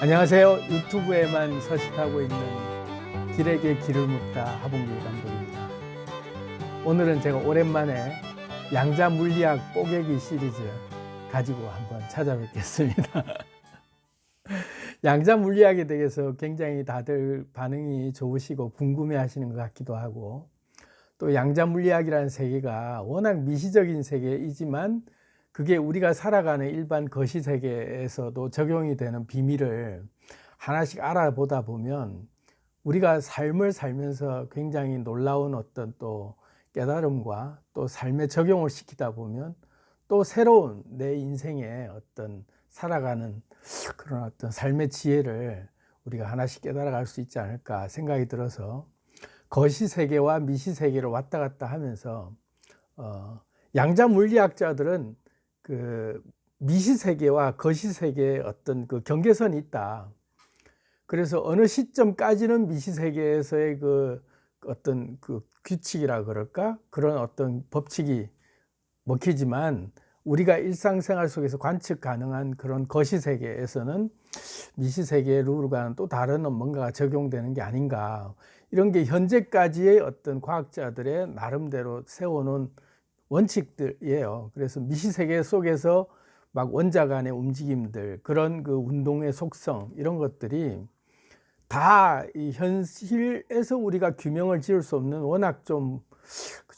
안녕하세요. 유튜브에만 서식하고 있는 길에게 길을 묻다 하봉길 감독입니다. 오늘은 제가 오랜만에 양자 물리학 뽀개기 시리즈 가지고 한번 찾아뵙겠습니다. 양자 물리학에 대해서 굉장히 다들 반응이 좋으시고 궁금해 하시는 것 같기도 하고, 또 양자 물리학이라는 세계가 워낙 미시적인 세계이지만 그게 우리가 살아가는 일반 거시 세계에서도 적용이 되는 비밀을 하나씩 알아보다 보면 우리가 삶을 살면서 굉장히 놀라운 어떤 또 깨달음과 또 삶에 적용을 시키다 보면 또 새로운 내 인생의 어떤 살아가는 그런 어떤 삶의 지혜를 우리가 하나씩 깨달아갈 수 있지 않을까 생각이 들어서 거시 세계와 미시 세계를 왔다 갔다 하면서 양자 물리학자들은 그 미시 세계와 거시 세계의 어떤 그 경계선이 있다. 그래서 어느 시점까지는 미시 세계에서의 그 어떤 그 규칙이라 그럴까? 그런 어떤 법칙이 먹히지만 우리가 일상생활 속에서 관측 가능한 그런 거시 세계에서는 미시 세계의 룰과는 또 다른 뭔가가 적용되는 게 아닌가. 이런 게 현재까지의 어떤 과학자들의 나름대로 세워놓은 원칙들이에요. 그래서 미시 세계 속에서 막 원자 간의 움직임들, 그런 그 운동의 속성, 이런 것들이 다 이 현실에서 우리가 규명을 지을 수 없는 워낙 좀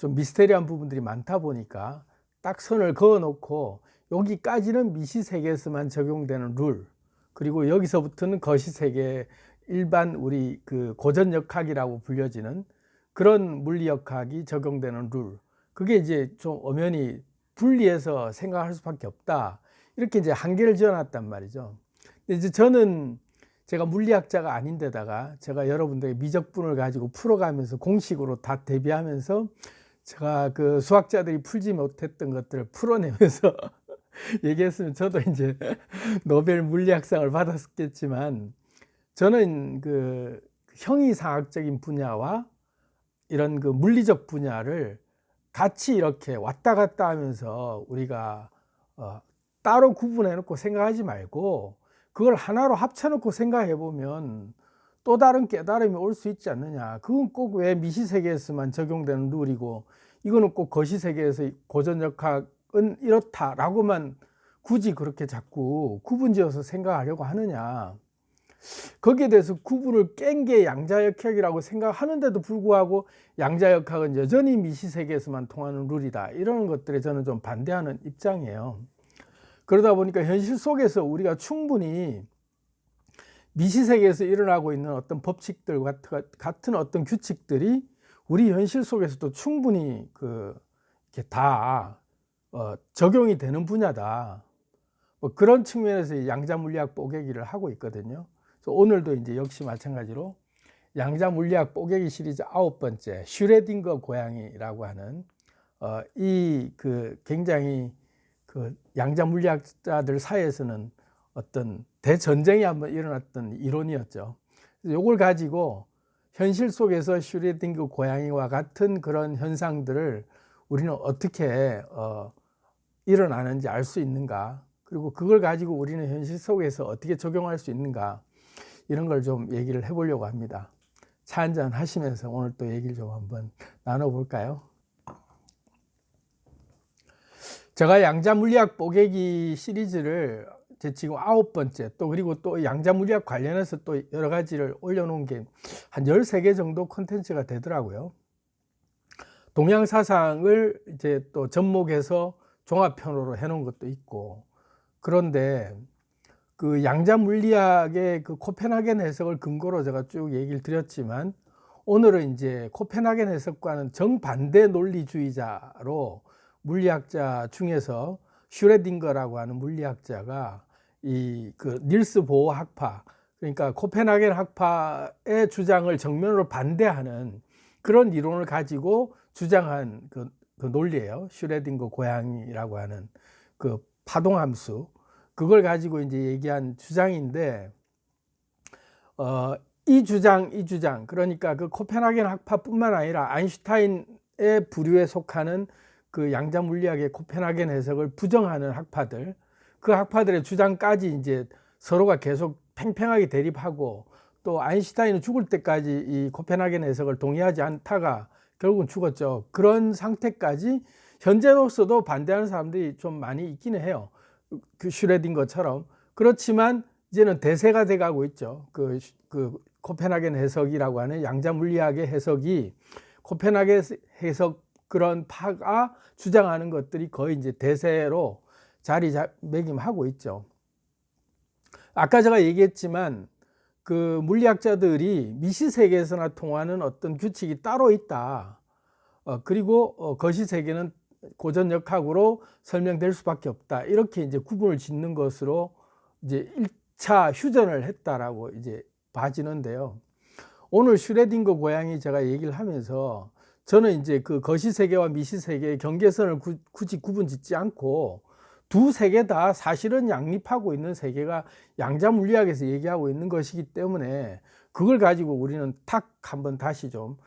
미스테리한 부분들이 많다 보니까 딱 선을 그어 놓고 여기까지는 미시 세계에서만 적용되는 룰, 그리고 여기서부터는 거시 세계 일반 우리 그 고전역학이라고 불려지는 그런 물리역학이 적용되는 룰, 그게 이제 좀 엄연히 분리해서 생각할 수밖에 없다, 이렇게 이제 한계를 지어놨단 말이죠. 근데 이제 저는 제가 물리학자가 아닌데다가 제가 여러분들의 미적분을 가지고 풀어가면서 공식으로 다 대비하면서 제가 그 수학자들이 풀지 못했던 것들을 풀어내면서 얘기했으면 저도 이제 노벨 물리학상을 받았겠지만, 저는 그 형이상학적인 분야와 이런 그 물리적 분야를 같이 이렇게 왔다 갔다 하면서 우리가 따로 구분해 놓고 생각하지 말고 그걸 하나로 합쳐 놓고 생각해 보면 또 다른 깨달음이 올 수 있지 않느냐. 그건 꼭 왜 미시 세계에서만 적용되는 룰이고 이거는 꼭 거시 세계에서 고전역학은 이렇다라고만 굳이 그렇게 자꾸 구분지어서 생각하려고 하느냐. 거기에 대해서 구분을 깬 게 양자역학이라고 생각하는데도 불구하고 양자역학은 여전히 미시 세계에서만 통하는 룰이다, 이런 것들에 저는 좀 반대하는 입장이에요. 그러다 보니까 현실 속에서 우리가 충분히 미시 세계에서 일어나고 있는 어떤 법칙들 같은 어떤 규칙들이 우리 현실 속에서도 충분히 이렇게 다 적용이 되는 분야다, 뭐 그런 측면에서 양자 물리학 뽀개기를 하고 있거든요. 그래서 오늘도 이제 역시 마찬가지로 양자 물리학 뽀개기 시리즈 9번째 슈레딩거 고양이라고 하는 이 굉장히 그 양자 물리학자들 사이에서는 어떤 대전쟁이 한번 일어났던 이론이었죠. 이걸 가지고 현실 속에서 슈레딩거 고양이와 같은 그런 현상들을 우리는 어떻게 일어나는지 알 수 있는가, 그리고 그걸 가지고 우리는 현실 속에서 어떻게 적용할 수 있는가, 이런 걸 좀 얘기를 해보려고 합니다. 차 한잔 하시면서 오늘 또 얘기를 좀 한번 나눠볼까요? 제가 양자 물리학 뽀개기 시리즈를 지금 9번째, 또 그리고 또 양자 물리학 관련해서 또 여러 가지를 올려놓은 게 한 13개 정도 콘텐츠가 되더라고요. 동양사상을 이제 또 접목해서 종합편으로 해놓은 것도 있고, 그런데 그 양자 물리학의 그 코펜하겐 해석을 근거로 제가 쭉 얘기를 드렸지만, 오늘은 이제 코펜하겐 해석과는 정반대 논리주의자로 물리학자 중에서 슈레딩거라고 하는 물리학자가 이 닐스 보어 학파, 그러니까 코펜하겐 학파의 주장을 정면으로 반대하는 그런 이론을 가지고 주장한 그 논리예요. 슈레딩거 고양이라고 하는 그 파동함수, 그걸 가지고 이제 얘기한 주장인데, 이 주장, 그러니까 그 코펜하겐 학파뿐만 아니라 아인슈타인의 부류에 속하는 그 양자 물리학의 코펜하겐 해석을 부정하는 학파들, 그 학파들의 주장까지 이제 서로가 계속 팽팽하게 대립하고 또 아인슈타인은 죽을 때까지 이 코펜하겐 해석을 동의하지 않다가 결국은 죽었죠. 그런 상태까지 현재로서도 반대하는 사람들이 좀 많이 있기는 해요. 그 슈레딩거처럼. 그렇지만 이제는 대세가 돼가고 있죠. 그 코펜하겐 해석이라고 하는 양자 물리학의 해석이 코펜하겐 해석 그런 파가 주장하는 것들이 거의 이제 대세로 자리매김하고 있죠. 아까 제가 얘기했지만 그 물리학자들이 미시세계에서나 통하는 어떤 규칙이 따로 있다. 그리고 거시세계는 고전역학으로 설명될 수밖에 없다. 이렇게 이제 구분을 짓는 것으로 이제 1차 휴전을 했다라고 이제 봐지는데요. 오늘 슈레딩거 고양이 제가 얘기를 하면서 저는 이제 그 거시세계와 미시세계의 경계선을 굳이 구분 짓지 않고 두 세계 다 사실은 양립하고 있는 세계가 양자 물리학에서 얘기하고 있는 것이기 때문에 그걸 가지고 우리는 탁 한번 다시 좀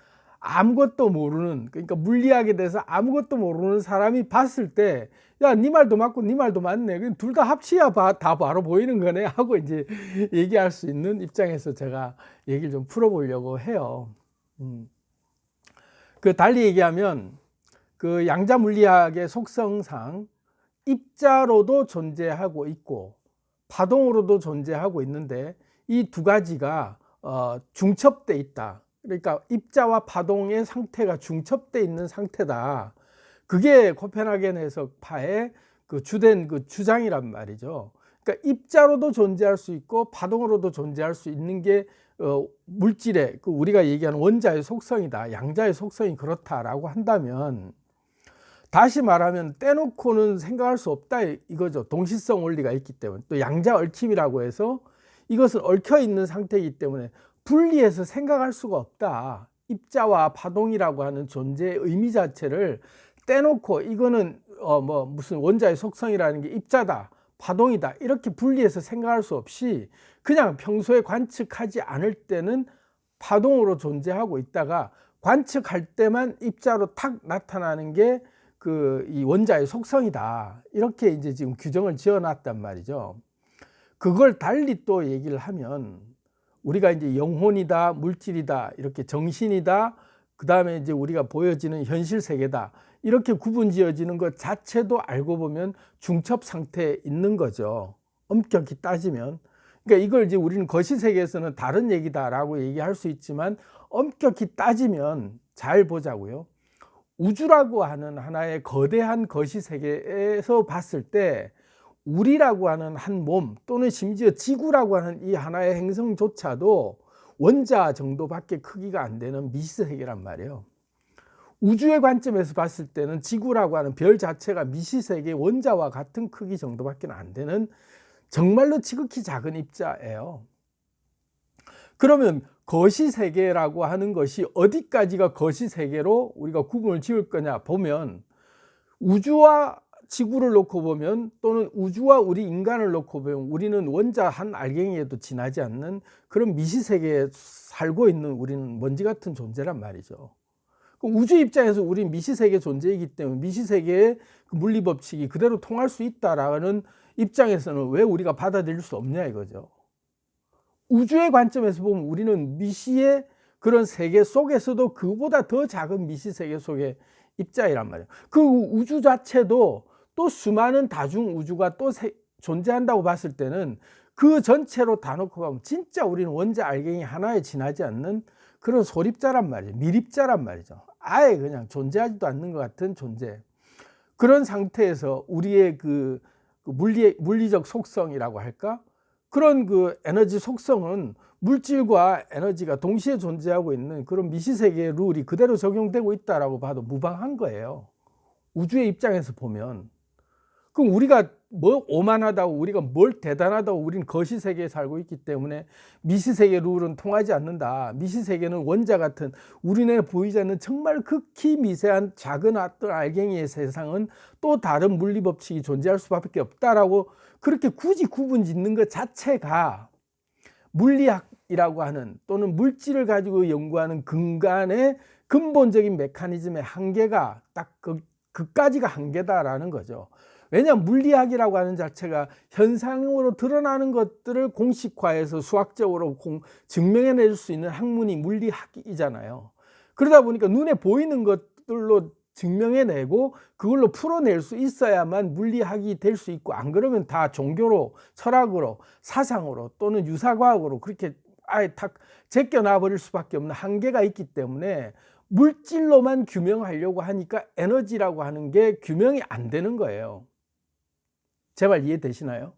아무것도 모르는, 그러니까 물리학에 대해서 아무것도 모르는 사람이 봤을 때 야, 네 말도 맞고 네 말도 맞네. 둘 다 합치야 다 바로 보이는 거네 하고 이제 얘기할 수 있는 입장에서 제가 얘기를 좀 풀어보려고 해요. 그 달리 얘기하면 그 양자 물리학의 속성상 입자로도 존재하고 있고 파동으로도 존재하고 있는데 이 두 가지가 중첩돼 있다. 그러니까 입자와 파동의 상태가 중첩돼 있는 상태다. 그게 코펜하겐 해석파의 그 주된 그 주장이란 말이죠. 그러니까 입자로도 존재할 수 있고 파동으로도 존재할 수 있는 게 물질의 그 우리가 얘기하는 원자의 속성이다. 양자의 속성이 그렇다라고 한다면 다시 말하면 떼놓고는 생각할 수 없다 이거죠. 동시성 원리가 있기 때문에. 또 양자 얽힘이라고 해서 이것은 얽혀 있는 상태이기 때문에 분리해서 생각할 수가 없다. 입자와 파동이라고 하는 존재의 의미 자체를 떼놓고 이거는 무슨 원자의 속성이라는 게 입자다, 파동이다 이렇게 분리해서 생각할 수 없이 그냥 평소에 관측하지 않을 때는 파동으로 존재하고 있다가 관측할 때만 입자로 탁 나타나는 게 이 원자의 속성이다. 이렇게 이제 지금 규정을 지어 놨단 말이죠. 그걸 달리 또 얘기를 하면 우리가 이제 영혼이다, 물질이다, 이렇게 정신이다, 그 다음에 이제 우리가 보여지는 현실 세계다. 이렇게 구분 지어지는 것 자체도 알고 보면 중첩 상태에 있는 거죠. 엄격히 따지면. 그러니까 이걸 이제 우리는 거시세계에서는 다른 얘기다라고 얘기할 수 있지만 엄격히 따지면 잘 보자고요. 우주라고 하는 하나의 거대한 거시세계에서 봤을 때 우리라고 하는 한 몸 또는 심지어 지구라고 하는 이 하나의 행성조차도 원자 정도밖에 크기가 안 되는 미시세계란 말이에요. 우주의 관점에서 봤을 때는 지구라고 하는 별 자체가 미시세계 원자와 같은 크기 정도밖에 안 되는 정말로 지극히 작은 입자예요. 그러면 거시세계라고 하는 것이 어디까지가 거시세계로 우리가 구분을 지을 거냐 보면 우주와 지구를 놓고 보면 또는 우주와 우리 인간을 놓고 보면 우리는 원자 한 알갱이에도 지나지 않는 그런 미시세계에 살고 있는 우리는 먼지 같은 존재란 말이죠. 우주 입장에서 우리는 미시세계 존재이기 때문에 미시세계의 물리법칙이 그대로 통할 수 있다라는 입장에서는 왜 우리가 받아들일 수 없냐 이거죠. 우주의 관점에서 보면 우리는 미시의 그런 세계 속에서도 그보다 더 작은 미시세계 속의 입자이란 말이에요. 그 우주 자체도 또 수많은 다중 우주가 또 존재한다고 봤을 때는 그 전체로 다 놓고 보면 진짜 우리는 원자 알갱이 하나에 지나지 않는 그런 소립자란 말이에요. 미립자란 말이죠. 아예 그냥 존재하지도 않는 것 같은 존재. 그런 상태에서 우리의 그 물리적 속성이라고 할까? 그런 그 에너지 속성은 물질과 에너지가 동시에 존재하고 있는 그런 미시세계의 룰이 그대로 적용되고 있다라고 봐도 무방한 거예요. 우주의 입장에서 보면. 그럼 우리가 뭐 오만하다고 우리가 뭘 대단하다고 우리는 거시세계에 살고 있기 때문에 미시세계 룰은 통하지 않는다. 미시세계는 원자 같은 우리 눈에 보이지 않는 정말 극히 미세한 작은 어떤 알갱이의 세상은 또 다른 물리법칙이 존재할 수밖에 없다라고 그렇게 굳이 구분 짓는 것 자체가 물리학이라고 하는 또는 물질을 가지고 연구하는 근간의 근본적인 메커니즘의 한계가 딱 그까지가 한계다라는 거죠. 왜냐하면 물리학이라고 하는 자체가 현상으로 드러나는 것들을 공식화해서 수학적으로 증명해낼 수 있는 학문이 물리학이잖아요. 그러다 보니까 눈에 보이는 것들로 증명해내고 그걸로 풀어낼 수 있어야만 물리학이 될 수 있고, 안 그러면 다 종교로, 철학으로, 사상으로 또는 유사과학으로 그렇게 아예 탁 제껴놔 버릴 수밖에 없는 한계가 있기 때문에 물질로만 규명하려고 하니까 에너지라고 하는 게 규명이 안 되는 거예요. 제 말 이해되시나요?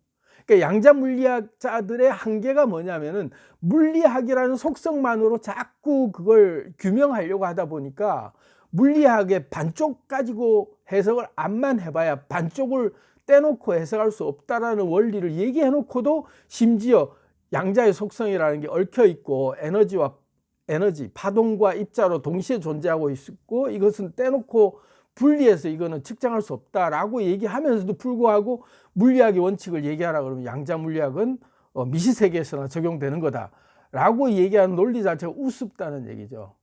그러니까 양자 물리학자들의 한계가 뭐냐면은 물리학이라는 속성만으로 자꾸 그걸 규명하려고 하다 보니까 물리학의 반쪽 가지고 해석을 암만 해봐야 반쪽을 떼놓고 해석할 수 없다라는 원리를 얘기해 놓고도 심지어 양자의 속성이라는 게 얽혀 있고 에너지, 파동과 입자로 동시에 존재하고 있고 이것은 떼놓고 분리해서 이거는 측정할 수 없다라고 얘기하면서도 불구하고 물리학의 원칙을 얘기하라 그러면 양자 물리학은 미시세계에서나 적용되는 거다라고 얘기하는 논리 자체가 우습다는 얘기죠.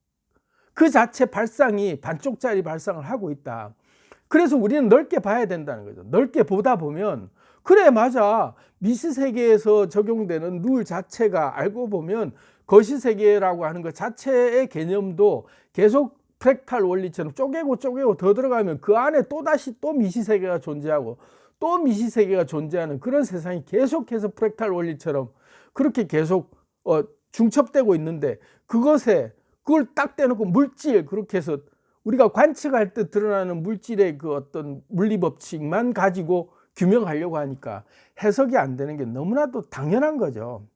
그 자체 발상이 반쪽짜리 발상을 하고 있다. 그래서 우리는 넓게 봐야 된다는 거죠. 넓게 보다 보면 그래 맞아, 미시세계에서 적용되는 룰 자체가 알고 보면 거시세계라고 하는 것 자체의 개념도 계속 프랙탈 원리처럼 쪼개고 더 들어가면 그 안에 또다시 또 미시세계가 존재하고 또 미시세계가 존재하는 그런 세상이 계속해서 프랙탈 원리처럼 그렇게 계속 중첩되고 있는데, 그걸 딱 떼놓고 물질, 그렇게 해서 우리가 관측할 때 드러나는 물질의 그 어떤 물리 법칙만 가지고 규명하려고 하니까 해석이 안 되는 게 너무나도 당연한 거죠.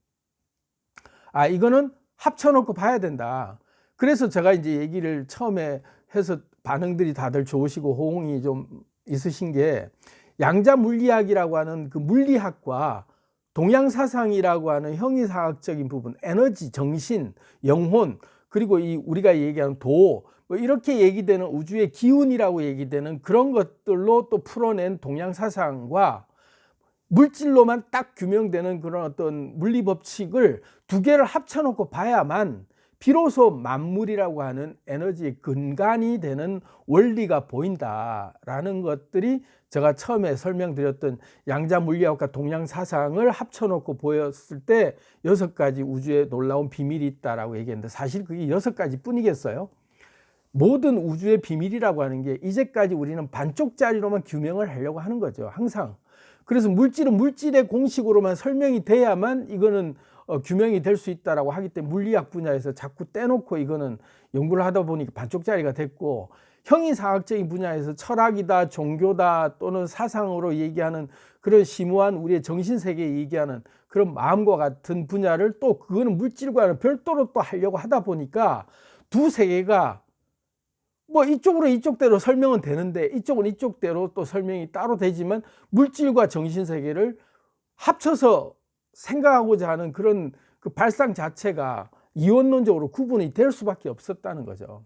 이거는 합쳐놓고 봐야 된다. 그래서 제가 이제 얘기를 처음에 해서 반응들이 다들 좋으시고 호응이 좀 있으신 게, 양자 물리학이라고 하는 그 물리학과 동양사상이라고 하는 형이사학적인 부분, 에너지, 정신, 영혼, 그리고 우리가 얘기하는 도, 뭐 이렇게 얘기되는 우주의 기운이라고 얘기되는 그런 것들로 또 풀어낸 동양사상과 물질로만 딱 규명되는 그런 어떤 물리 법칙을 두 개를 합쳐놓고 봐야만 비로소 만물이라고 하는 에너지의 근간이 되는 원리가 보인다라는 것들이 제가 처음에 설명드렸던 양자 물리학과 동양 사상을 합쳐놓고 보였을 때 6가지 우주의 놀라운 비밀이 있다라고 얘기했는데, 사실 그게 6가지 뿐이겠어요? 모든 우주의 비밀이라고 하는 게 이제까지 우리는 반쪽짜리로만 규명을 하려고 하는 거죠, 항상. 그래서 물질은 물질의 공식으로만 설명이 돼야만 이거는 규명이 될 수 있다라고 하기 때문에 물리학 분야에서 자꾸 떼놓고 이거는 연구를 하다 보니까 반쪽짜리가 됐고, 형이사학적인 분야에서 철학이다, 종교다 또는 사상으로 얘기하는 그런 심오한 우리의 정신세계에 얘기하는 그런 마음과 같은 분야를 또 그거는 물질과는 별도로 또 하려고 하다 보니까 두 세계가 뭐 이쪽으로 이쪽대로 설명은 되는데 이쪽은 이쪽대로 또 설명이 따로 되지만 물질과 정신세계를 합쳐서 생각하고자 하는 그런 그 발상 자체가 이원론적으로 구분이 될 수밖에 없었다는 거죠.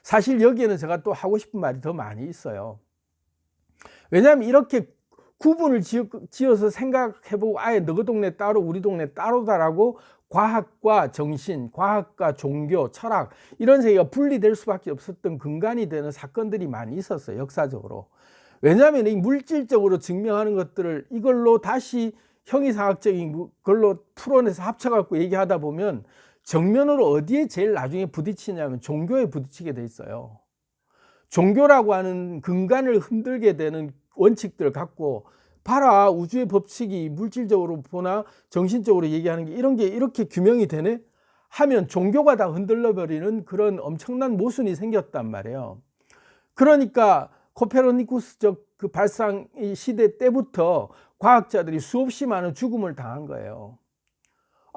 사실 여기에는 제가 또 하고 싶은 말이 더 많이 있어요. 왜냐하면 이렇게 구분을 지어서 생각해보고 아예 너희 동네 따로 우리 동네 따로다라고 과학과 정신, 과학과 종교, 철학 이런 세계가 분리될 수밖에 없었던 근간이 되는 사건들이 많이 있었어요, 역사적으로. 왜냐하면 이 물질적으로 증명하는 것들을 이걸로 다시 형이사학적인 걸로 풀어내서 합쳐갖고 얘기하다 보면 정면으로 어디에 제일 나중에 부딪히냐면 종교에 부딪히게 돼 있어요. 종교라고 하는 근간을 흔들게 되는 원칙들을 갖고 봐라, 우주의 법칙이 물질적으로 보나 정신적으로 얘기하는 게 이런 게 이렇게 규명이 되네 하면 종교가 다 흔들려 버리는 그런 엄청난 모순이 생겼단 말이에요. 그러니까 코페르니쿠스적 그 발상 시대 때부터 과학자들이 수없이 많은 죽음을 당한 거예요.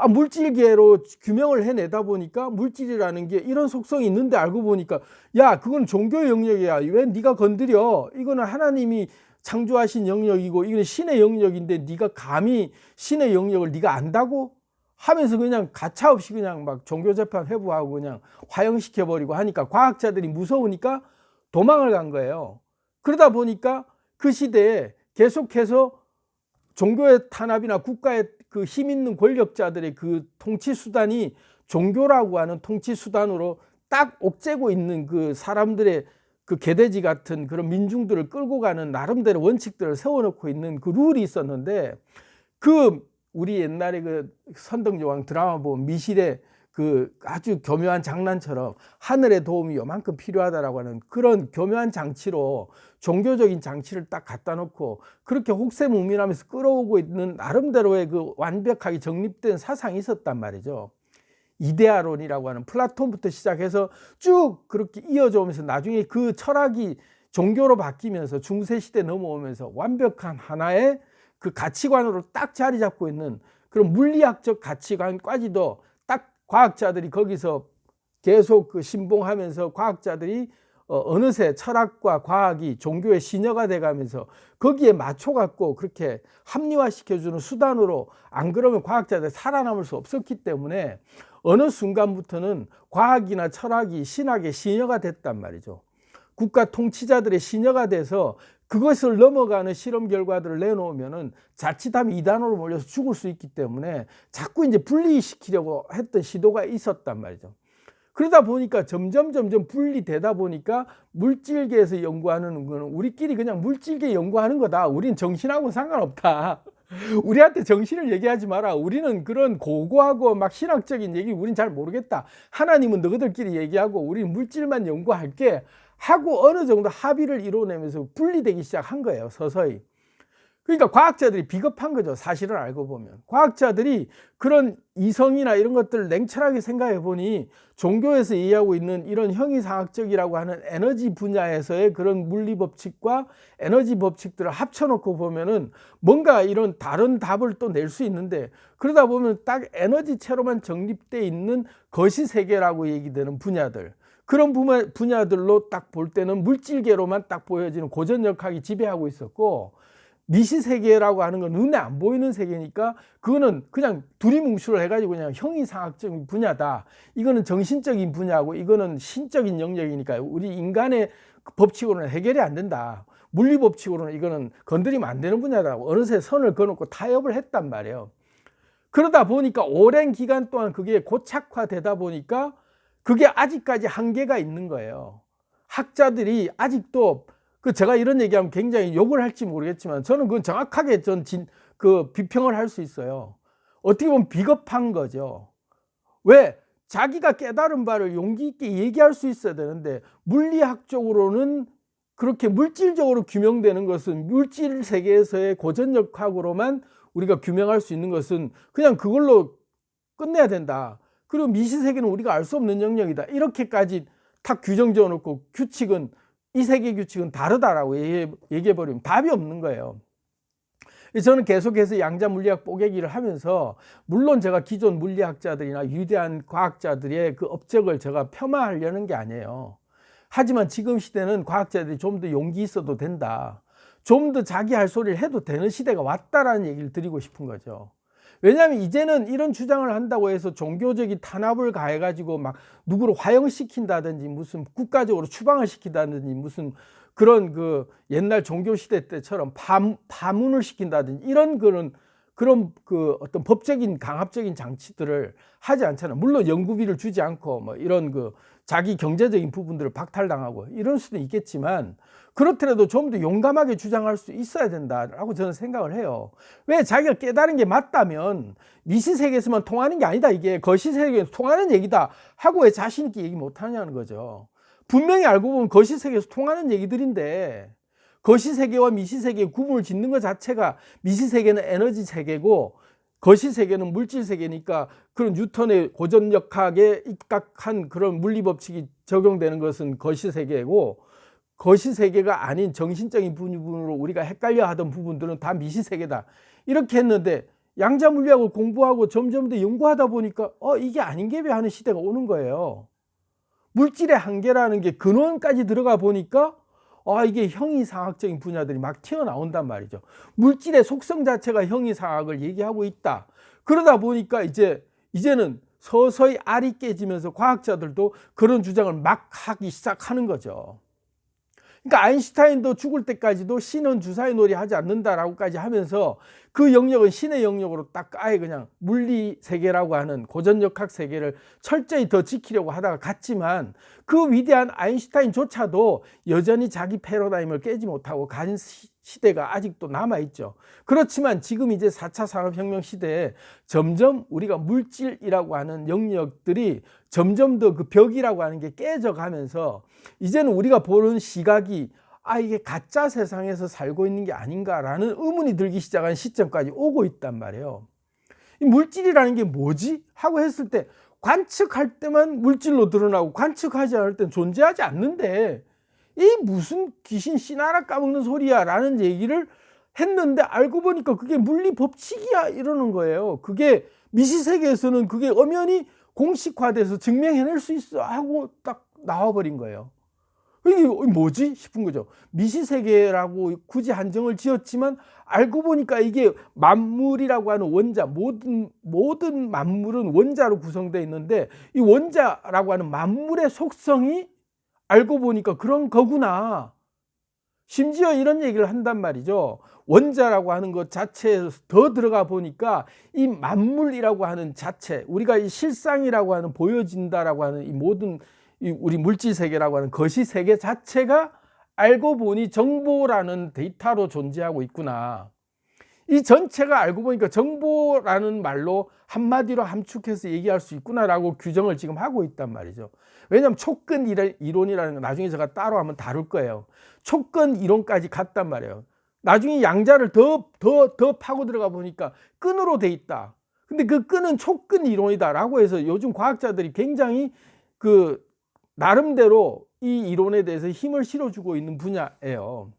물질계로 규명을 해내다 보니까 물질이라는 게 이런 속성이 있는데 알고 보니까 야, 그건 종교의 영역이야, 왜 네가 건드려, 이거는 하나님이 창조하신 영역이고 이건 신의 영역인데 네가 감히 신의 영역을 네가 안다고 하면서 그냥 가차없이 그냥 막 종교재판 회부하고 그냥 화형시켜버리고 하니까 과학자들이 무서우니까 도망을 간 거예요. 그러다 보니까 그 시대에 계속해서 종교의 탄압이나 국가의 그 힘 있는 권력자들의 그 통치 수단이 종교라고 하는 통치 수단으로 딱 옥죄고 있는 그 사람들의 그 개돼지 같은 그런 민중들을 끌고 가는 나름대로 원칙들을 세워놓고 있는 그 룰이 있었는데, 그 우리 옛날에 그 선덕여왕 드라마 보면 미실의 그 아주 교묘한 장난처럼 하늘의 도움이 요만큼 필요하다라고 하는 그런 교묘한 장치로 종교적인 장치를 딱 갖다 놓고 그렇게 혹세무민하면서 끌어오고 있는 나름대로의 그 완벽하게 정립된 사상이 있었단 말이죠. 이데아론이라고 하는 플라톤부터 시작해서 쭉 그렇게 이어져 오면서 나중에 그 철학이 종교로 바뀌면서 중세시대 넘어오면서 완벽한 하나의 그 가치관으로 딱 자리 잡고 있는 그런 물리학적 가치관까지도 딱 과학자들이 거기서 계속 그 신봉하면서 과학자들이 어느새 철학과 과학이 종교의 신여가 돼가면서 거기에 맞춰갖고 그렇게 합리화시켜주는 수단으로, 안 그러면 과학자들이 살아남을 수 없었기 때문에 어느 순간부터는 과학이나 철학이 신학의 신여가 됐단 말이죠. 국가 통치자들의 신여가 돼서 그것을 넘어가는 실험 결과들을 내놓으면은 자칫하면 이단으로 몰려서 죽을 수 있기 때문에 자꾸 이제 분리시키려고 했던 시도가 있었단 말이죠. 그러다 보니까 점점 분리되다 보니까 물질계에서 연구하는 거는 우리끼리 그냥 물질계 연구하는 거다. 우린 정신하고는 상관없다. 우리한테 정신을 얘기하지 마라. 우리는 그런 고고하고 막 신학적인 얘기 우린 잘 모르겠다. 하나님은 너희들끼리 얘기하고 우리는 물질만 연구할게 하고 어느 정도 합의를 이뤄내면서 분리되기 시작한 거예요, 서서히. 그러니까 과학자들이 비겁한 거죠, 사실을 알고 보면. 과학자들이 그런 이성이나 이런 것들을 냉철하게 생각해 보니 종교에서 이해하고 있는 이런 형이상학적이라고 하는 에너지 분야에서의 그런 물리 법칙과 에너지 법칙들을 합쳐놓고 보면은 뭔가 이런 다른 답을 또 낼 수 있는데, 그러다 보면 딱 에너지체로만 정립되어 있는 거시세계라고 얘기되는 분야들, 그런 분야들로 딱 볼 때는 물질계로만 딱 보여지는 고전역학이 지배하고 있었고, 미시세계라고 하는 건 눈에 안 보이는 세계니까 그거는 그냥 두리뭉술을 해가지고 그냥 형이상학적인 분야다. 이거는 정신적인 분야고 이거는 신적인 영역이니까 우리 인간의 법칙으로는 해결이 안 된다. 물리 법칙으로는 이거는 건드리면 안 되는 분야다고 어느새 선을 그어놓고 타협을 했단 말이에요. 그러다 보니까 오랜 기간 동안 그게 고착화되다 보니까 그게 아직까지 한계가 있는 거예요. 학자들이 아직도 제가 이런 얘기하면 굉장히 욕을 할지 모르겠지만 저는 그건 정확하게 비평을 할 수 있어요. 어떻게 보면 비겁한 거죠. 왜? 자기가 깨달은 바를 용기 있게 얘기할 수 있어야 되는데, 물리학적으로는 그렇게 물질적으로 규명되는 것은 물질 세계에서의 고전역학으로만 우리가 규명할 수 있는 것은 그냥 그걸로 끝내야 된다. 그리고 미시세계는 우리가 알 수 없는 영역이다. 이렇게까지 탁 규정 지어놓고 이 세계 규칙은 다르다라고 얘기해버리면 답이 없는 거예요. 저는 계속해서 양자 물리학 뽀개기를 하면서, 물론 제가 기존 물리학자들이나 위대한 과학자들의 그 업적을 제가 폄하하려는 게 아니에요. 하지만 지금 시대는 과학자들이 좀 더 용기 있어도 된다. 좀 더 자기 할 소리를 해도 되는 시대가 왔다라는 얘기를 드리고 싶은 거죠. 왜냐하면 이제는 이런 주장을 한다고 해서 종교적인 탄압을 가해가지고 막 누구를 화형시킨다든지 무슨 국가적으로 추방을 시킨다든지 무슨 그런 그 옛날 종교시대 때처럼 파문을 시킨다든지 이런 그런 그 어떤 법적인 강압적인 장치들을 하지 않잖아요. 물론 연구비를 주지 않고 뭐 이런 그 자기 경제적인 부분들을 박탈당하고 이럴 수도 있겠지만, 그렇더라도 좀 더 용감하게 주장할 수 있어야 된다라고 저는 생각을 해요. 왜? 자기가 깨달은 게 맞다면 미시세계에서만 통하는 게 아니다, 이게 거시세계에서 통하는 얘기다 하고 왜 자신 있게 얘기 못하냐는 거죠. 분명히 알고 보면 거시세계에서 통하는 얘기들인데, 거시세계와 미시세계의 구분을 짓는 것 자체가, 미시세계는 에너지 세계고 거시세계는 물질 세계니까 그런 뉴턴의 고전역학에 입각한 그런 물리법칙이 적용되는 것은 거시세계고, 거시세계가 아닌 정신적인 부분으로 우리가 헷갈려 하던 부분들은 다 미시세계다. 이렇게 했는데 양자 물리학을 공부하고 점점 더 연구하다 보니까 이게 아닌 게 왜 하는 시대가 오는 거예요. 물질의 한계라는 게 근원까지 들어가 보니까 이게 형이상학적인 분야들이 막 튀어나온단 말이죠. 물질의 속성 자체가 형이상학을 얘기하고 있다. 그러다 보니까 이제는 서서히 알이 깨지면서 과학자들도 그런 주장을 막 하기 시작하는 거죠. 그러니까 아인슈타인도 죽을 때까지도 신은 주사위 놀이 하지 않는다라고까지 하면서 그 영역은 신의 영역으로 딱 아예 그냥 물리 세계라고 하는 고전역학 세계를 철저히 더 지키려고 하다가 갔지만 그 위대한 아인슈타인조차도 여전히 자기 패러다임을 깨지 못하고 간 시대가 아직도 남아있죠. 그렇지만 지금 이제 4차 산업혁명 시대에 점점 우리가 물질이라고 하는 영역들이 점점 더 그 벽이라고 하는 게 깨져가면서 이제는 우리가 보는 시각이 이게 가짜 세상에서 살고 있는 게 아닌가라는 의문이 들기 시작한 시점까지 오고 있단 말이에요. 이 물질이라는 게 뭐지? 하고 했을 때 관측할 때만 물질로 드러나고 관측하지 않을 땐 존재하지 않는데 이 무슨 귀신 씨나라 까먹는 소리야 라는 얘기를 했는데 알고 보니까 그게 물리 법칙이야 이러는 거예요. 그게 미시세계에서는 그게 엄연히 공식화돼서 증명해낼 수 있어 하고 딱 나와버린 거예요. 이게 뭐지 싶은 거죠. 미시세계라고 굳이 한정을 지었지만 알고 보니까 이게 만물이라고 하는 원자, 모든 만물은 원자로 구성되어 있는데 이 원자라고 하는 만물의 속성이 알고 보니까 그런 거구나. 심지어 이런 얘기를 한단 말이죠. 원자라고 하는 것 자체에 더 들어가 보니까 이 만물이라고 하는 자체, 우리가 이 실상이라고 하는 보여진다라고 하는 이 모든 우리 물질 세계라고 하는 거시 세계 자체가 알고 보니 정보라는 데이터로 존재하고 있구나. 이 전체가 알고 보니까 정보라는 말로 한마디로 함축해서 얘기할 수 있구나라고 규정을 지금 하고 있단 말이죠. 왜냐하면 촉근 이론이라는 거 나중에 제가 따로 한번 다룰 거예요. 촉근 이론까지 갔단 말이에요. 나중에 양자를 더 파고 들어가 보니까 끈으로 돼 있다. 근데 그 끈은 촉근 이론이다라고 해서 요즘 과학자들이 굉장히 그 나름대로 이 이론에 대해서 힘을 실어주고 있는 분야예요.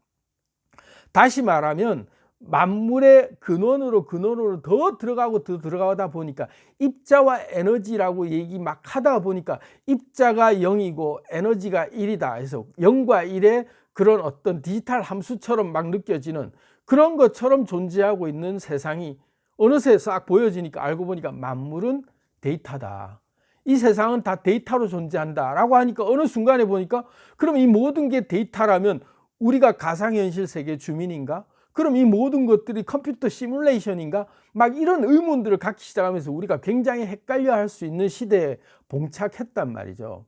다시 말하면 만물의 근원으로 더 들어가다 보니까 입자와 에너지라고 얘기 막 하다 보니까 입자가 0이고 에너지가 1이다 해서 0과 1의 그런 어떤 디지털 함수처럼 막 느껴지는 그런 것처럼 존재하고 있는 세상이 어느새 싹 보여지니까 알고 보니까 만물은 데이터다. 이 세상은 다 데이터로 존재한다 라고 하니까 어느 순간에 보니까 그럼 이 모든 게 데이터라면 우리가 가상현실 세계 주민인가? 그럼 이 모든 것들이 컴퓨터 시뮬레이션인가? 막 이런 의문들을 갖기 시작하면서 우리가 굉장히 헷갈려 할 수 있는 시대에 봉착했단 말이죠.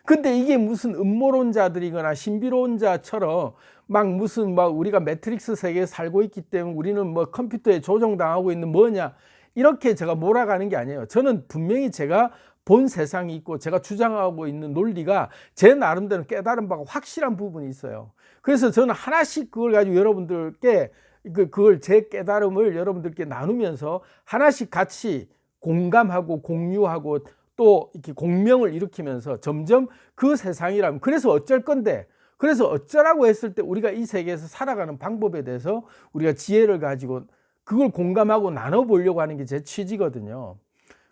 근데 이게 무슨 음모론자들이거나 신비론자처럼 막 우리가 매트릭스 세계에 살고 있기 때문에 우리는 뭐 컴퓨터에 조종당하고 있는 뭐냐 이렇게 제가 몰아가는 게 아니에요. 저는 분명히 제가 본 세상이 있고 제가 주장하고 있는 논리가 제 나름대로 깨달은 바가 확실한 부분이 있어요. 그래서 저는 하나씩 그걸 가지고 여러분들께 그걸 제 깨달음을 여러분들께 나누면서 하나씩 같이 공감하고 공유하고 또 이렇게 공명을 일으키면서 점점 그 세상이라면 그래서 어쩔 건데 그래서 어쩌라고 했을 때 우리가 이 세계에서 살아가는 방법에 대해서 우리가 지혜를 가지고 그걸 공감하고 나눠보려고 하는 게 제 취지거든요.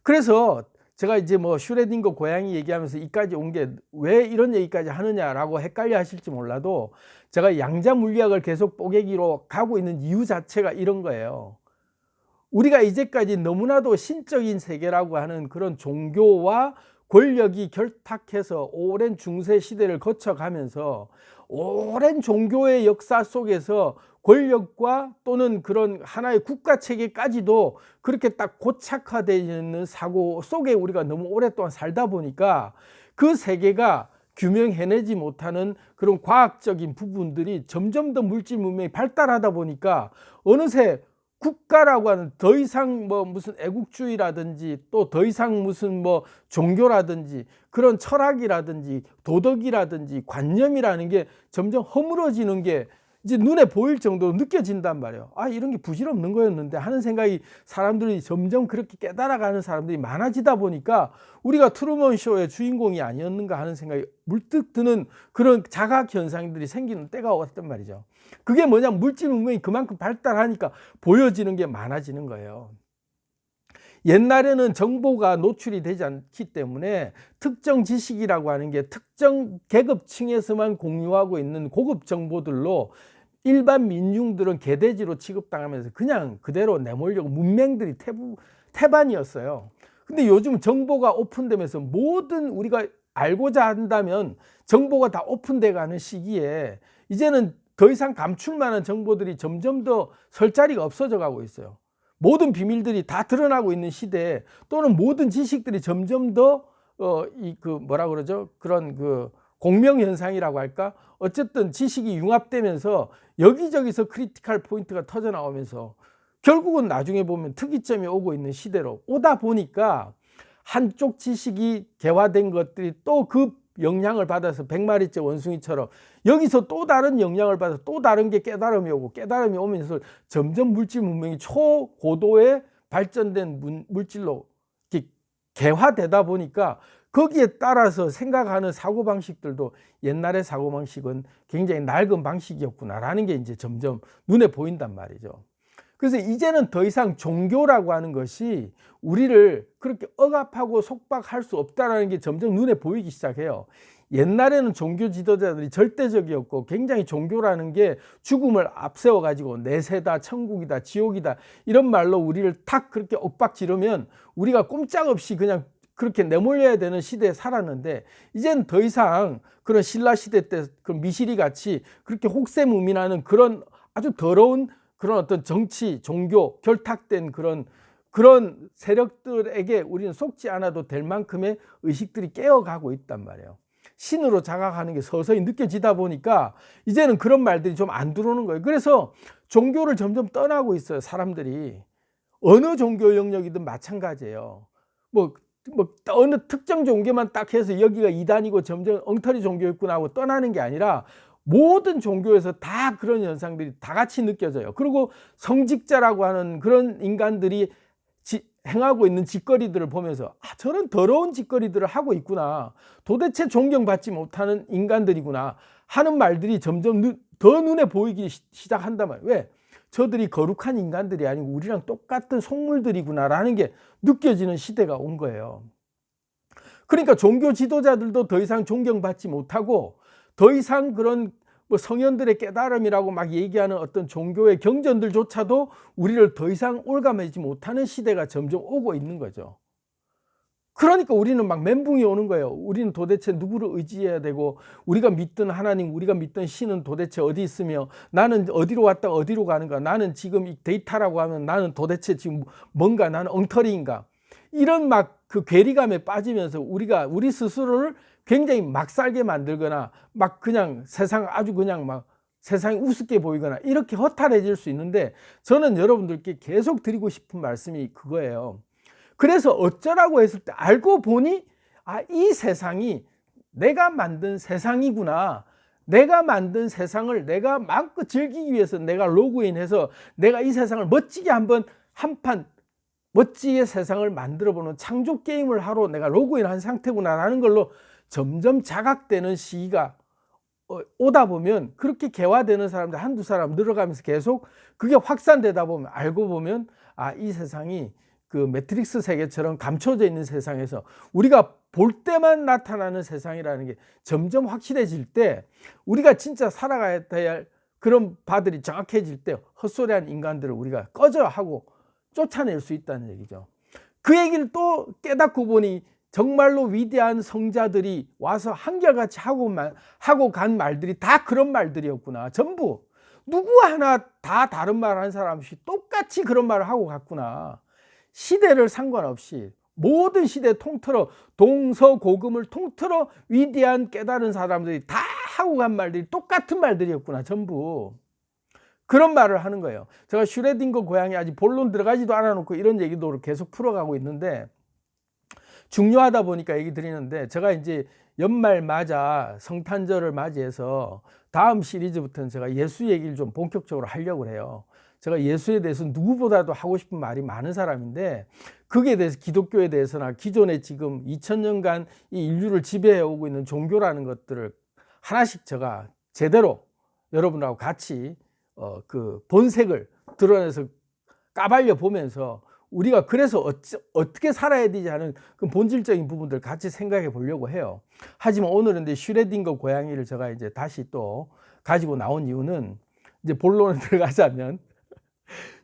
그래서 제가 이제 뭐 슈레딩거 고양이 얘기하면서 이까지 온 게 왜 이런 얘기까지 하느냐라고 헷갈려 하실지 몰라도 제가 양자 물리학을 계속 뽀개기로 가고 있는 이유 자체가 이런 거예요. 우리가 이제까지 너무나도 신적인 세계라고 하는 그런 종교와 권력이 결탁해서 오랜 중세 시대를 거쳐가면서 오랜 종교의 역사 속에서 권력과 또는 그런 하나의 국가 체계까지도 그렇게 딱 고착화되어 있는 사고 속에 우리가 너무 오랫동안 살다 보니까 그 세계가 규명해내지 못하는 그런 과학적인 부분들이 점점 더 물질 문명이 발달하다 보니까 어느새 국가라고 하는 더 이상 뭐 무슨 애국주의라든지 또 더 이상 무슨 뭐 종교라든지 그런 철학이라든지 도덕이라든지 관념이라는 게 점점 허물어지는 게 이제 눈에 보일 정도로 느껴진단 말이에요. 이런 게 부질없는 거였는데 하는 생각이 사람들이 점점 그렇게 깨달아가는 사람들이 많아지다 보니까 우리가 트루먼 쇼의 주인공이 아니었는가 하는 생각이 물뜩 드는 그런 자각 현상들이 생기는 때가 왔단 말이죠. 그게 뭐냐, 물질 문명이 그만큼 발달하니까 보여지는 게 많아지는 거예요. 옛날에는 정보가 노출이 되지 않기 때문에 특정 지식이라고 하는 게 특정 계급층에서만 공유하고 있는 고급 정보들로 일반 민중들은 개돼지로 취급당하면서 그냥 그대로 내몰려고 문맹들이 태반이었어요. 근데 요즘 정보가 오픈되면서 모든 우리가 알고자 한다면 정보가 다 오픈돼 가는 시기에 이제는 더 이상 감출 만한 정보들이 점점 더 설 자리가 없어져 가고 있어요. 모든 비밀들이 다 드러나고 있는 시대에, 또는 모든 지식들이 점점 더 뭐라 그러죠? 그런 공명 현상이라고 할까? 어쨌든 지식이 융합되면서 여기저기서 크리티컬 포인트가 터져 나오면서 결국은 나중에 보면 특이점이 오고 있는 시대로 오다 보니까, 한쪽 지식이 개화된 것들이 또 그 영향을 받아서 100마리째 원숭이처럼 여기서 또 다른 영향을 받아서 또 다른 게 깨달음이 오고, 깨달음이 오면서 점점 물질 문명이 초고도의 발전된 물질로 개화되다 보니까, 거기에 따라서 생각하는 사고방식들도 옛날의 사고방식은 굉장히 낡은 방식이었구나라는 게 이제 점점 눈에 보인단 말이죠. 그래서 이제는 더 이상 종교라고 하는 것이 우리를 그렇게 억압하고 속박할 수 없다는 게 점점 눈에 보이기 시작해요. 옛날에는 종교 지도자들이 절대적이었고, 굉장히 종교라는 게 죽음을 앞세워 가지고 내세다, 천국이다, 지옥이다, 이런 말로 우리를 탁 그렇게 엇박지르면 우리가 꼼짝없이 그냥 그렇게 내몰려야 되는 시대에 살았는데, 이제는 더 이상 그런 신라 시대 때 그 미시리 같이 그렇게 혹세무민하는 그런 아주 더러운 그런 어떤 정치, 종교 결탁된 그런 세력들에게 우리는 속지 않아도 될 만큼의 의식들이 깨어가고 있단 말이에요. 신으로 자각하는 게 서서히 느껴지다 보니까 이제는 그런 말들이 좀 안 들어오는 거예요. 그래서 종교를 점점 떠나고 있어요, 사람들이. 어느 종교 영역이든 마찬가지예요. 어느 특정 종교만 딱 해서 여기가 이단이고 점점 엉터리 종교였구나 하고 떠나는 게 아니라, 모든 종교에서 다 그런 현상들이 다 같이 느껴져요. 그리고 성직자라고 하는 그런 인간들이 행하고 있는 짓거리들을 보면서, 저런 더러운 짓거리들을 하고 있구나, 도대체 존경받지 못하는 인간들이구나 하는 말들이 점점 더 눈에 보이기 시작한단 말이에요. 왜? 저들이 거룩한 인간들이 아니고 우리랑 똑같은 속물들이구나라는 게 느껴지는 시대가 온 거예요. 그러니까 종교 지도자들도 더 이상 존경받지 못하고, 더 이상 그런 성현들의 깨달음이라고 막 얘기하는 어떤 종교의 경전들조차도 우리를 더 이상 올가매지 못하는 시대가 점점 오고 있는 거죠. 그러니까 우리는 막 멘붕이 오는 거예요. 우리는 도대체 누구를 의지해야 되고, 우리가 믿던 하나님, 우리가 믿던 신은 도대체 어디 있으며, 나는 어디로 왔다가 어디로 가는가, 나는 지금 이 데이터라고 하면 나는 도대체 지금 뭔가, 나는 엉터리인가, 이런 막 그 괴리감에 빠지면서 우리 스스로를 굉장히 막 살게 만들거나, 막 그냥 아주 그냥 막 세상이 우습게 보이거나 이렇게 허탈해질 수 있는데, 저는 여러분들께 계속 드리고 싶은 말씀이 그거예요. 그래서 어쩌라고 했을 때 알고 보니, 이 세상이 내가 만든 세상이구나. 내가 만든 세상을 내가 마음껏 즐기기 위해서 내가 로그인해서 내가 이 세상을 멋지게 한판 멋지게 세상을 만들어보는 창조 게임을 하러 내가 로그인한 상태구나라는 걸로 점점 자각되는 시기가 오다 보면, 그렇게 개화되는 사람들 한두 사람 늘어가면서 계속 그게 확산되다 보면, 알고 보면 이 세상이 그 매트릭스 세계처럼 감춰져 있는 세상에서 우리가 볼 때만 나타나는 세상이라는 게 점점 확실해질 때, 우리가 진짜 살아가야 할 그런 바들이 정확해질 때 헛소리한 인간들을 우리가 꺼져 하고 쫓아낼 수 있다는 얘기죠. 그 얘기를 또 깨닫고 보니, 정말로 위대한 성자들이 와서 한결같이 하고 간 말들이 다 그런 말들이었구나. 전부 누구 하나 다 다른 말 한 사람 없이 똑같이 그런 말을 하고 갔구나. 시대를 상관없이 모든 시대 통틀어, 동서고금을 통틀어 위대한 깨달은 사람들이 다 하고 간 말들이 똑같은 말들이었구나. 전부 그런 말을 하는 거예요. 제가 슈레딩거 고양이 아직 본론 들어가지도 않아놓고 이런 얘기도 계속 풀어가고 있는데, 중요하다 보니까 얘기 드리는데, 제가 이제 연말 맞아 성탄절을 맞이해서 다음 시리즈부터는 제가 예수 얘기를 좀 본격적으로 하려고 해요. 제가 예수에 대해서 누구보다도 하고 싶은 말이 많은 사람인데, 그게 대해서, 기독교에 대해서나 기존에 지금 2000년간 이 인류를 지배해 오고 있는 종교라는 것들을 하나씩 제가 제대로 여러분하고 같이 그 본색을 드러내서 까발려 보면서, 우리가 그래서 어떻게 살아야 되지 하는 그 본질적인 부분들 같이 생각해 보려고 해요. 하지만 오늘은 이제 슈레딩거 고양이를 제가 이제 다시 또 가지고 나온 이유는, 이제 본론에 들어가자면,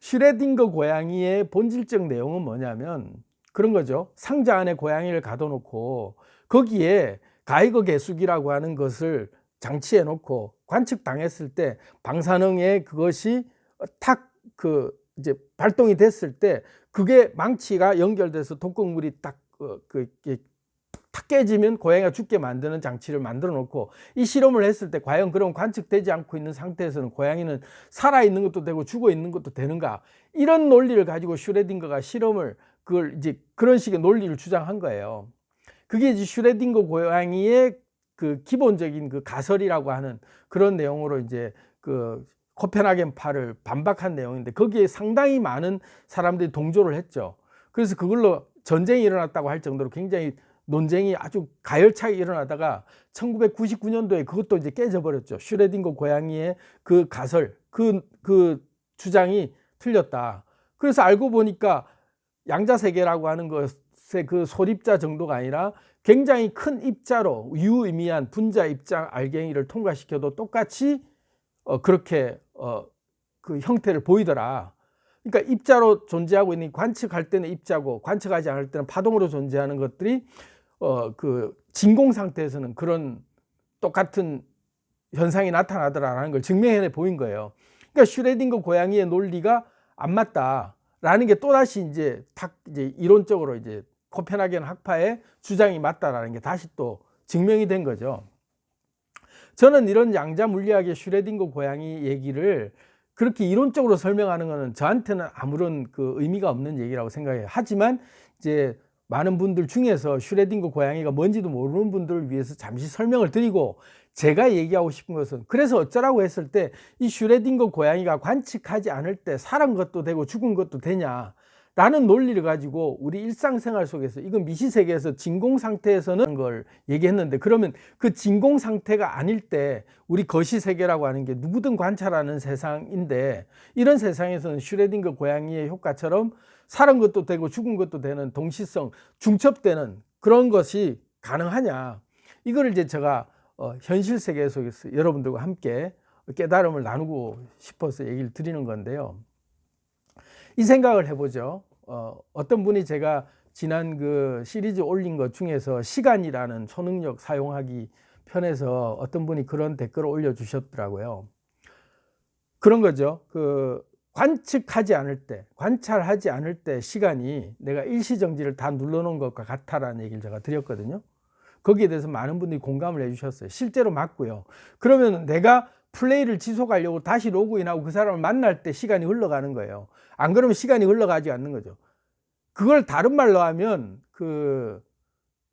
슈레딩거 고양이의 본질적 내용은 뭐냐면 그런 거죠. 상자 안에 고양이를 가둬놓고 거기에 가이거 계수기라고 하는 것을 장치해 놓고 관측당했을 때 방사능에 그것이 탁 이제 발동이 됐을 때 그게 망치가 연결돼서 독극물이 딱 깨지면 고양이가 죽게 만드는 장치를 만들어 놓고 이 실험을 했을 때 과연 그런 관측되지 않고 있는 상태에서는 고양이는 살아있는 것도 되고 죽어 있는 것도 되는가, 이런 논리를 가지고 슈레딩거가 실험을 이제 그런 식의 논리를 주장한 거예요. 그게 이제 슈레딩거 고양이의 그 기본적인 그 가설이라고 하는 그런 내용으로 이제 코펜하겐파를 반박한 내용인데, 거기에 상당히 많은 사람들이 동조를 했죠. 그래서 그걸로 전쟁이 일어났다고 할 정도로 굉장히 논쟁이 아주 가열차게 일어나다가 1999년도에 그것도 이제 깨져버렸죠. 슈레딩거 고양이의 그 가설, 그 주장이 틀렸다. 그래서 알고 보니까 양자세계라고 하는 것의 그 소립자 정도가 아니라 굉장히 큰 입자로 유의미한 분자 입자 알갱이를 통과시켜도 똑같이 그렇게 그 형태를 보이더라. 그러니까 입자로 존재하고 있는, 관측할 때는 입자고 관측하지 않을 때는 파동으로 존재하는 것들이 그 진공 상태에서는 그런 똑같은 현상이 나타나더라라는 걸 증명해 보인 거예요. 그러니까 슈레딩거 고양이의 논리가 안 맞다라는 게 또다시 이제 이론적으로 이제 코펜하겐 학파의 주장이 맞다라는 게 다시 또 증명이 된 거죠. 저는 이런 양자 물리학의 슈레딩거 고양이 얘기를 그렇게 이론적으로 설명하는 것은 저한테는 아무런 그 의미가 없는 얘기라고 생각해요. 하지만 이제 많은 분들 중에서 슈레딩거 고양이가 뭔지도 모르는 분들을 위해서 잠시 설명을 드리고, 제가 얘기하고 싶은 것은, 그래서 어쩌라고 했을 때 이 슈레딩거 고양이가 관측하지 않을 때 살은 것도 되고 죽은 것도 되냐 라는 논리를 가지고 우리 일상생활 속에서, 이건 미시세계에서 진공 상태에서는 걸 얘기했는데, 그러면 그 진공 상태가 아닐 때 우리 거시세계라고 하는 게 누구든 관찰하는 세상인데, 이런 세상에서는 슈레딩거 고양이의 효과처럼 살은 것도 되고 죽은 것도 되는 동시성, 중첩되는 그런 것이 가능하냐, 이거를 이제 제가 현실 세계 속에서 여러분들과 함께 깨달음을 나누고 싶어서 얘기를 드리는 건데요. 이 생각을 해보죠. 어떤 분이 제가 지난 그 시리즈 올린 것 중에서 시간이라는 초능력 사용하기 편에서 어떤 분이 그런 댓글을 올려주셨더라고요. 그런 거죠. 관측하지 않을 때, 관찰하지 않을 때 시간이 내가 일시정지를 다 눌러놓은 것과 같다라는 얘기를 제가 드렸거든요. 거기에 대해서 많은 분들이 공감을 해주셨어요. 실제로 맞고요. 그러면 내가 플레이를 지속하려고 다시 로그인하고 그 사람을 만날 때 시간이 흘러가는 거예요. 안 그러면 시간이 흘러가지 않는 거죠. 그걸 다른 말로 하면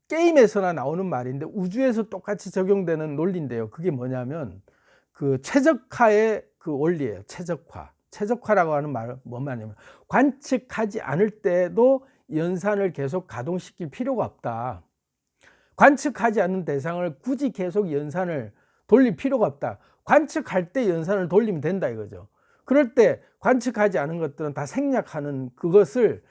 게임에서나 나오는 말인데 우주에서 똑같이 적용되는 논리인데요. 그게 뭐냐면 최적화의 원리예요. 최적화라고 하는 말은 뭔 말이냐면, 관측하지 않을 때도 연산을 계속 가동시킬 필요가 없다. 관측하지 않는 대상을 굳이 계속 연산을 돌릴 필요가 없다. 관측할 때 연산을 돌리면 된다 이거죠. 그럴 때 관측하지 않은 것들은 다 생략하는, 그것을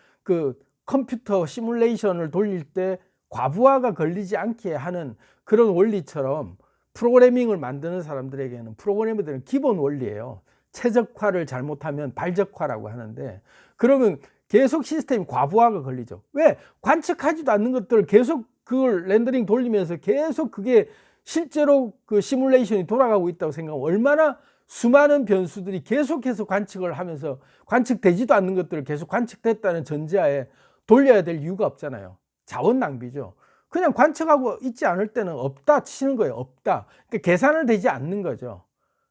컴퓨터 시뮬레이션을 돌릴 때 과부하가 걸리지 않게 하는 그런 원리처럼, 프로그래밍을 만드는 사람들에게는, 프로그래머들은 기본 원리예요. 최적화를 잘못하면 발적화라고 하는데, 그러면 계속 시스템이 과부하가 걸리죠. 왜? 관측하지도 않는 것들을 계속 그걸 렌더링 돌리면서 계속 그게 실제로 시뮬레이션이 돌아가고 있다고 생각하면 얼마나 수많은 변수들이 계속해서 관측을 하면서 관측되지도 않는 것들을 계속 관측됐다는 전제하에 돌려야 될 이유가 없잖아요. 자원 낭비죠. 그냥 관측하고 있지 않을 때는 없다 치는 거예요. 없다. 그러니까 계산을 되지 않는 거죠.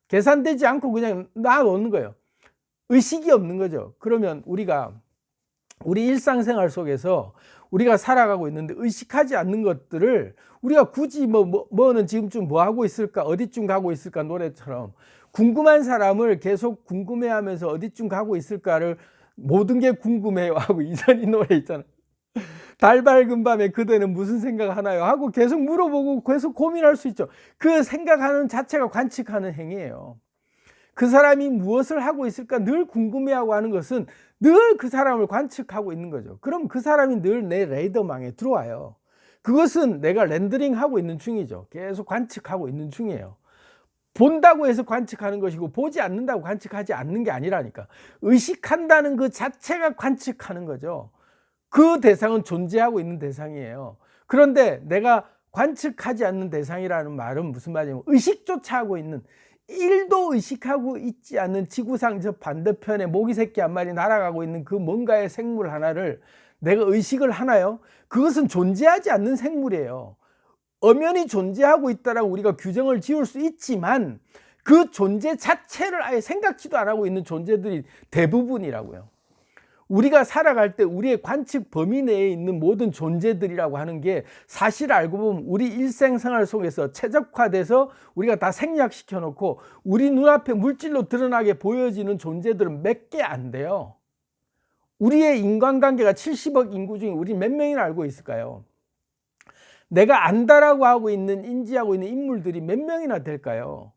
계산되지 않고 그냥 놔놓는 거예요. 의식이 없는 거죠. 그러면 우리 일상생활 속에서 우리가 살아가고 있는데 의식하지 않는 것들을 우리가 굳이 뭐는 지금쯤 뭐 하고 있을까, 어디쯤 가고 있을까, 노래처럼 궁금한 사람을 계속 궁금해하면서 어디쯤 가고 있을까를 모든 게 궁금해요 하고, 이선희 노래 있잖아요. 달 밝은 밤에 그대는 무슨 생각하나요 하고 계속 물어보고 계속 고민할 수 있죠. 그 생각하는 자체가 관측하는 행위예요. 그 사람이 무엇을 하고 있을까 늘 궁금해하고 하는 것은 늘 그 사람을 관측하고 있는 거죠. 그럼 그 사람이 늘 내 레이더망에 들어와요. 그것은 내가 렌더링하고 있는 중이죠. 계속 관측하고 있는 중이에요. 본다고 해서 관측하는 것이고 보지 않는다고 관측하지 않는 게 아니라니까. 의식한다는 그 자체가 관측하는 거죠. 그 대상은 존재하고 있는 대상이에요. 그런데 내가 관측하지 않는 대상이라는 말은 무슨 말이냐면 의식조차 하고 있는, 1도 의식하고 있지 않는 지구상 저 반대편에 모기 새끼 한 마리 날아가고 있는 그 뭔가의 생물 하나를 내가 의식을 하나요? 그것은 존재하지 않는 생물이에요. 엄연히 존재하고 있다라고 우리가 규정을 지을 수 있지만 그 존재 자체를 아예 생각지도 안 하고 있는 존재들이 대부분이라고요. 우리가 살아갈 때 우리의 관측 범위 내에 있는 모든 존재들이라고 하는 게 사실 알고 보면 우리 일생생활 속에서 최적화돼서 우리가 다 생략시켜 놓고 우리 눈앞에 물질로 드러나게 보여지는 존재들은 몇 개 안 돼요. 우리의 인간관계가 70억 인구 중에 우리 몇 명이나 알고 있을까요? 내가 안다라고 하고 있는, 인지하고 있는 인물들이 몇 명이나 될까요?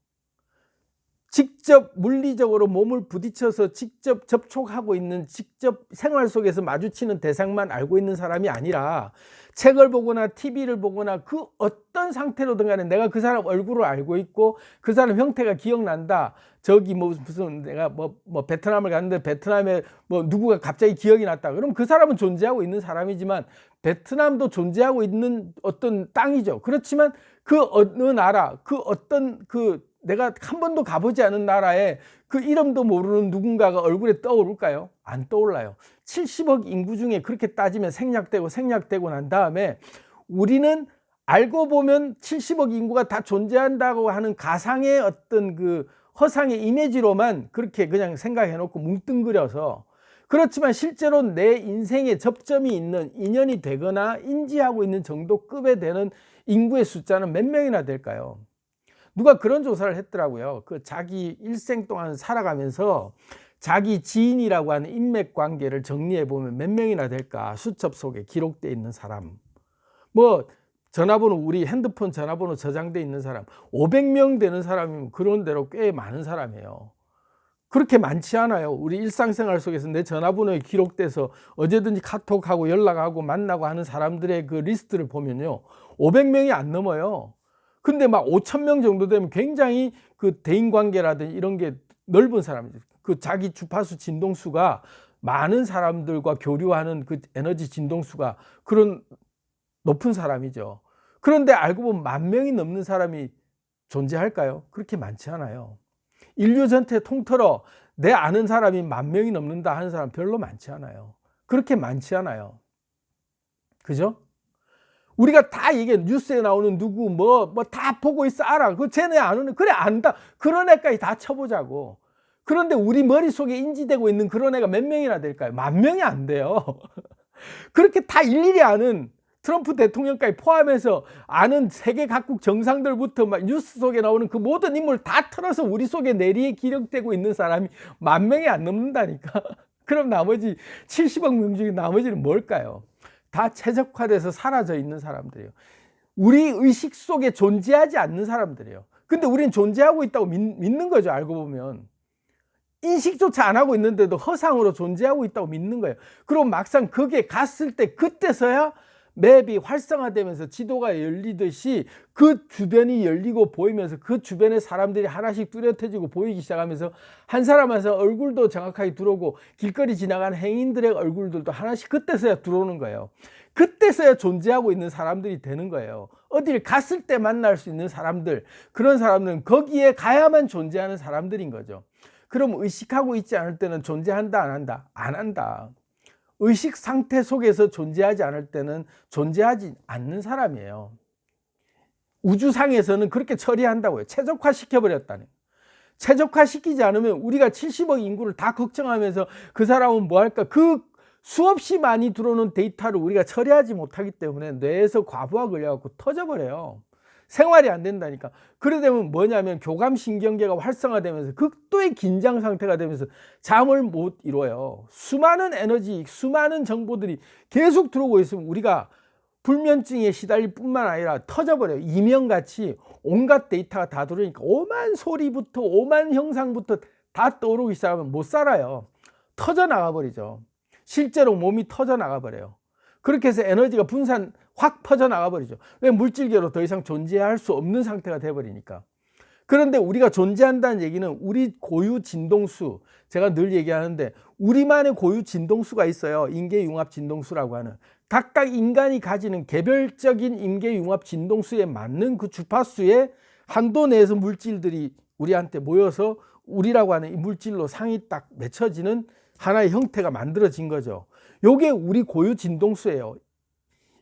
직접 물리적으로 몸을 부딪혀서 직접 접촉하고 있는, 직접 생활 속에서 마주치는 대상만 알고 있는 사람이 아니라 책을 보거나 TV를 보거나 그 어떤 상태로든 간에 내가 그 사람 얼굴을 알고 있고 그 사람 형태가 기억난다. 저기 무슨 내가 베트남을 갔는데 베트남에 누구가 갑자기 기억이 났다. 그럼 그 사람은 존재하고 있는 사람이지만 베트남도 존재하고 있는 어떤 땅이죠. 그렇지만 그 어느 나라, 그 어떤 내가 한 번도 가보지 않은 나라에 그 이름도 모르는 누군가가 얼굴에 떠오를까요? 안 떠올라요. 70억 인구 중에 그렇게 따지면 생략되고 난 다음에 우리는 알고 보면 70억 인구가 다 존재한다고 하는 가상의 어떤 그 허상의 이미지로만 그렇게 그냥 생각해 놓고 뭉뚱그려서, 그렇지만 실제로 내 인생에 접점이 있는, 인연이 되거나 인지하고 있는 정도급에 되는 인구의 숫자는 몇 명이나 될까요? 누가 그런 조사를 했더라고요. 그 자기 일생 동안 살아가면서 자기 지인이라고 하는 인맥 관계를 정리해 보면 몇 명이나 될까? 수첩 속에 기록되어 있는 사람. 전화번호, 우리 핸드폰 전화번호 저장되어 있는 사람. 500명 되는 사람이면 그런 대로 꽤 많은 사람이에요. 그렇게 많지 않아요. 우리 일상생활 속에서 내 전화번호에 기록돼서 언제든지 카톡하고 연락하고 만나고 하는 사람들의 그 리스트를 보면요. 500명이 안 넘어요. 근데 막 5,000명 정도 되면 굉장히 그 대인관계라든지 이런 게 넓은 사람이죠. 그 자기 주파수 진동수가 많은 사람들과 교류하는 그 에너지 진동수가 그런 높은 사람이죠. 그런데 알고 보면 10,000명이 넘는 사람이 존재할까요? 그렇게 많지 않아요. 인류 전체 통틀어 내 아는 사람이 10,000명이 넘는다 하는 사람 별로 많지 않아요. 그렇게 많지 않아요. 그죠? 우리가 다 이게 뉴스에 나오는 누구 다 보고 있어, 알아. 쟤네 아는, 그래 안다. 그런 애까지 다 쳐보자고. 그런데 우리 머릿속에 인지되고 있는 그런 애가 몇 명이나 될까요? 10,000명이 안 돼요. 그렇게 다 일일이 아는, 트럼프 대통령까지 포함해서 아는 세계 각국 정상들부터 막 뉴스 속에 나오는 그 모든 인물 다 틀어서 우리 속에 내리에 기록되고 있는 사람이 10,000명이 안 넘는다니까. 그럼 나머지 70억 명 중에 나머지는 뭘까요? 다 최적화돼서 사라져 있는 사람들이에요. 우리 의식 속에 존재하지 않는 사람들이에요. 근데 우리는 존재하고 있다고 믿는 거죠. 알고 보면 인식조차 안 하고 있는데도 허상으로 존재하고 있다고 믿는 거예요. 그럼 막상 거기에 갔을 때 그때서야 맵이 활성화되면서 지도가 열리듯이 그 주변이 열리고 보이면서 그 주변의 사람들이 하나씩 뚜렷해지고 보이기 시작하면서 한 사람 한 사람 얼굴도 정확하게 들어오고 길거리 지나가는 행인들의 얼굴들도 하나씩 그때서야 들어오는 거예요. 그때서야 존재하고 있는 사람들이 되는 거예요. 어딜 갔을 때 만날 수 있는 사람들, 그런 사람들은 거기에 가야만 존재하는 사람들인 거죠. 그럼 의식하고 있지 않을 때는 존재한다, 안 한다? 안 한다. 의식 상태 속에서 존재하지 않을 때는 존재하지 않는 사람이에요. 우주상에서는 그렇게 처리한다고요. 최적화시켜버렸다는. 최적화시키지 않으면 우리가 70억 인구를 다 걱정하면서 그 사람은 뭐 할까? 그 수없이 많이 들어오는 데이터를 우리가 처리하지 못하기 때문에 뇌에서 과부하 걸려갖고 터져버려요. 생활이 안 된다니까. 그러다 보면 뭐냐면 교감신경계가 활성화되면서 극도의 긴장 상태가 되면서 잠을 못 이뤄요. 수많은 에너지, 수많은 정보들이 계속 들어오고 있으면 우리가 불면증에 시달릴 뿐만 아니라 터져버려요. 이명같이 온갖 데이터가 다 들어오니까 오만 소리부터 오만 형상부터 다 떠오르기 시작하면 못 살아요. 터져 나가버리죠. 실제로 몸이 터져 나가버려요. 그렇게 해서 에너지가 분산 확 퍼져나가 버리죠. 왜? 물질계로 더 이상 존재할 수 없는 상태가 돼버리니까. 그런데 우리가 존재한다는 얘기는 우리 고유 진동수, 제가 늘 얘기하는데 우리만의 고유 진동수가 있어요. 인계융합 진동수라고 하는. 각각 인간이 가지는 개별적인 임계융합 진동수에 맞는 그 주파수의 한도 내에서 물질들이 우리한테 모여서 우리라고 하는 이 물질로 상이 딱 맺혀지는 하나의 형태가 만들어진 거죠. 요게 우리 고유 진동수예요.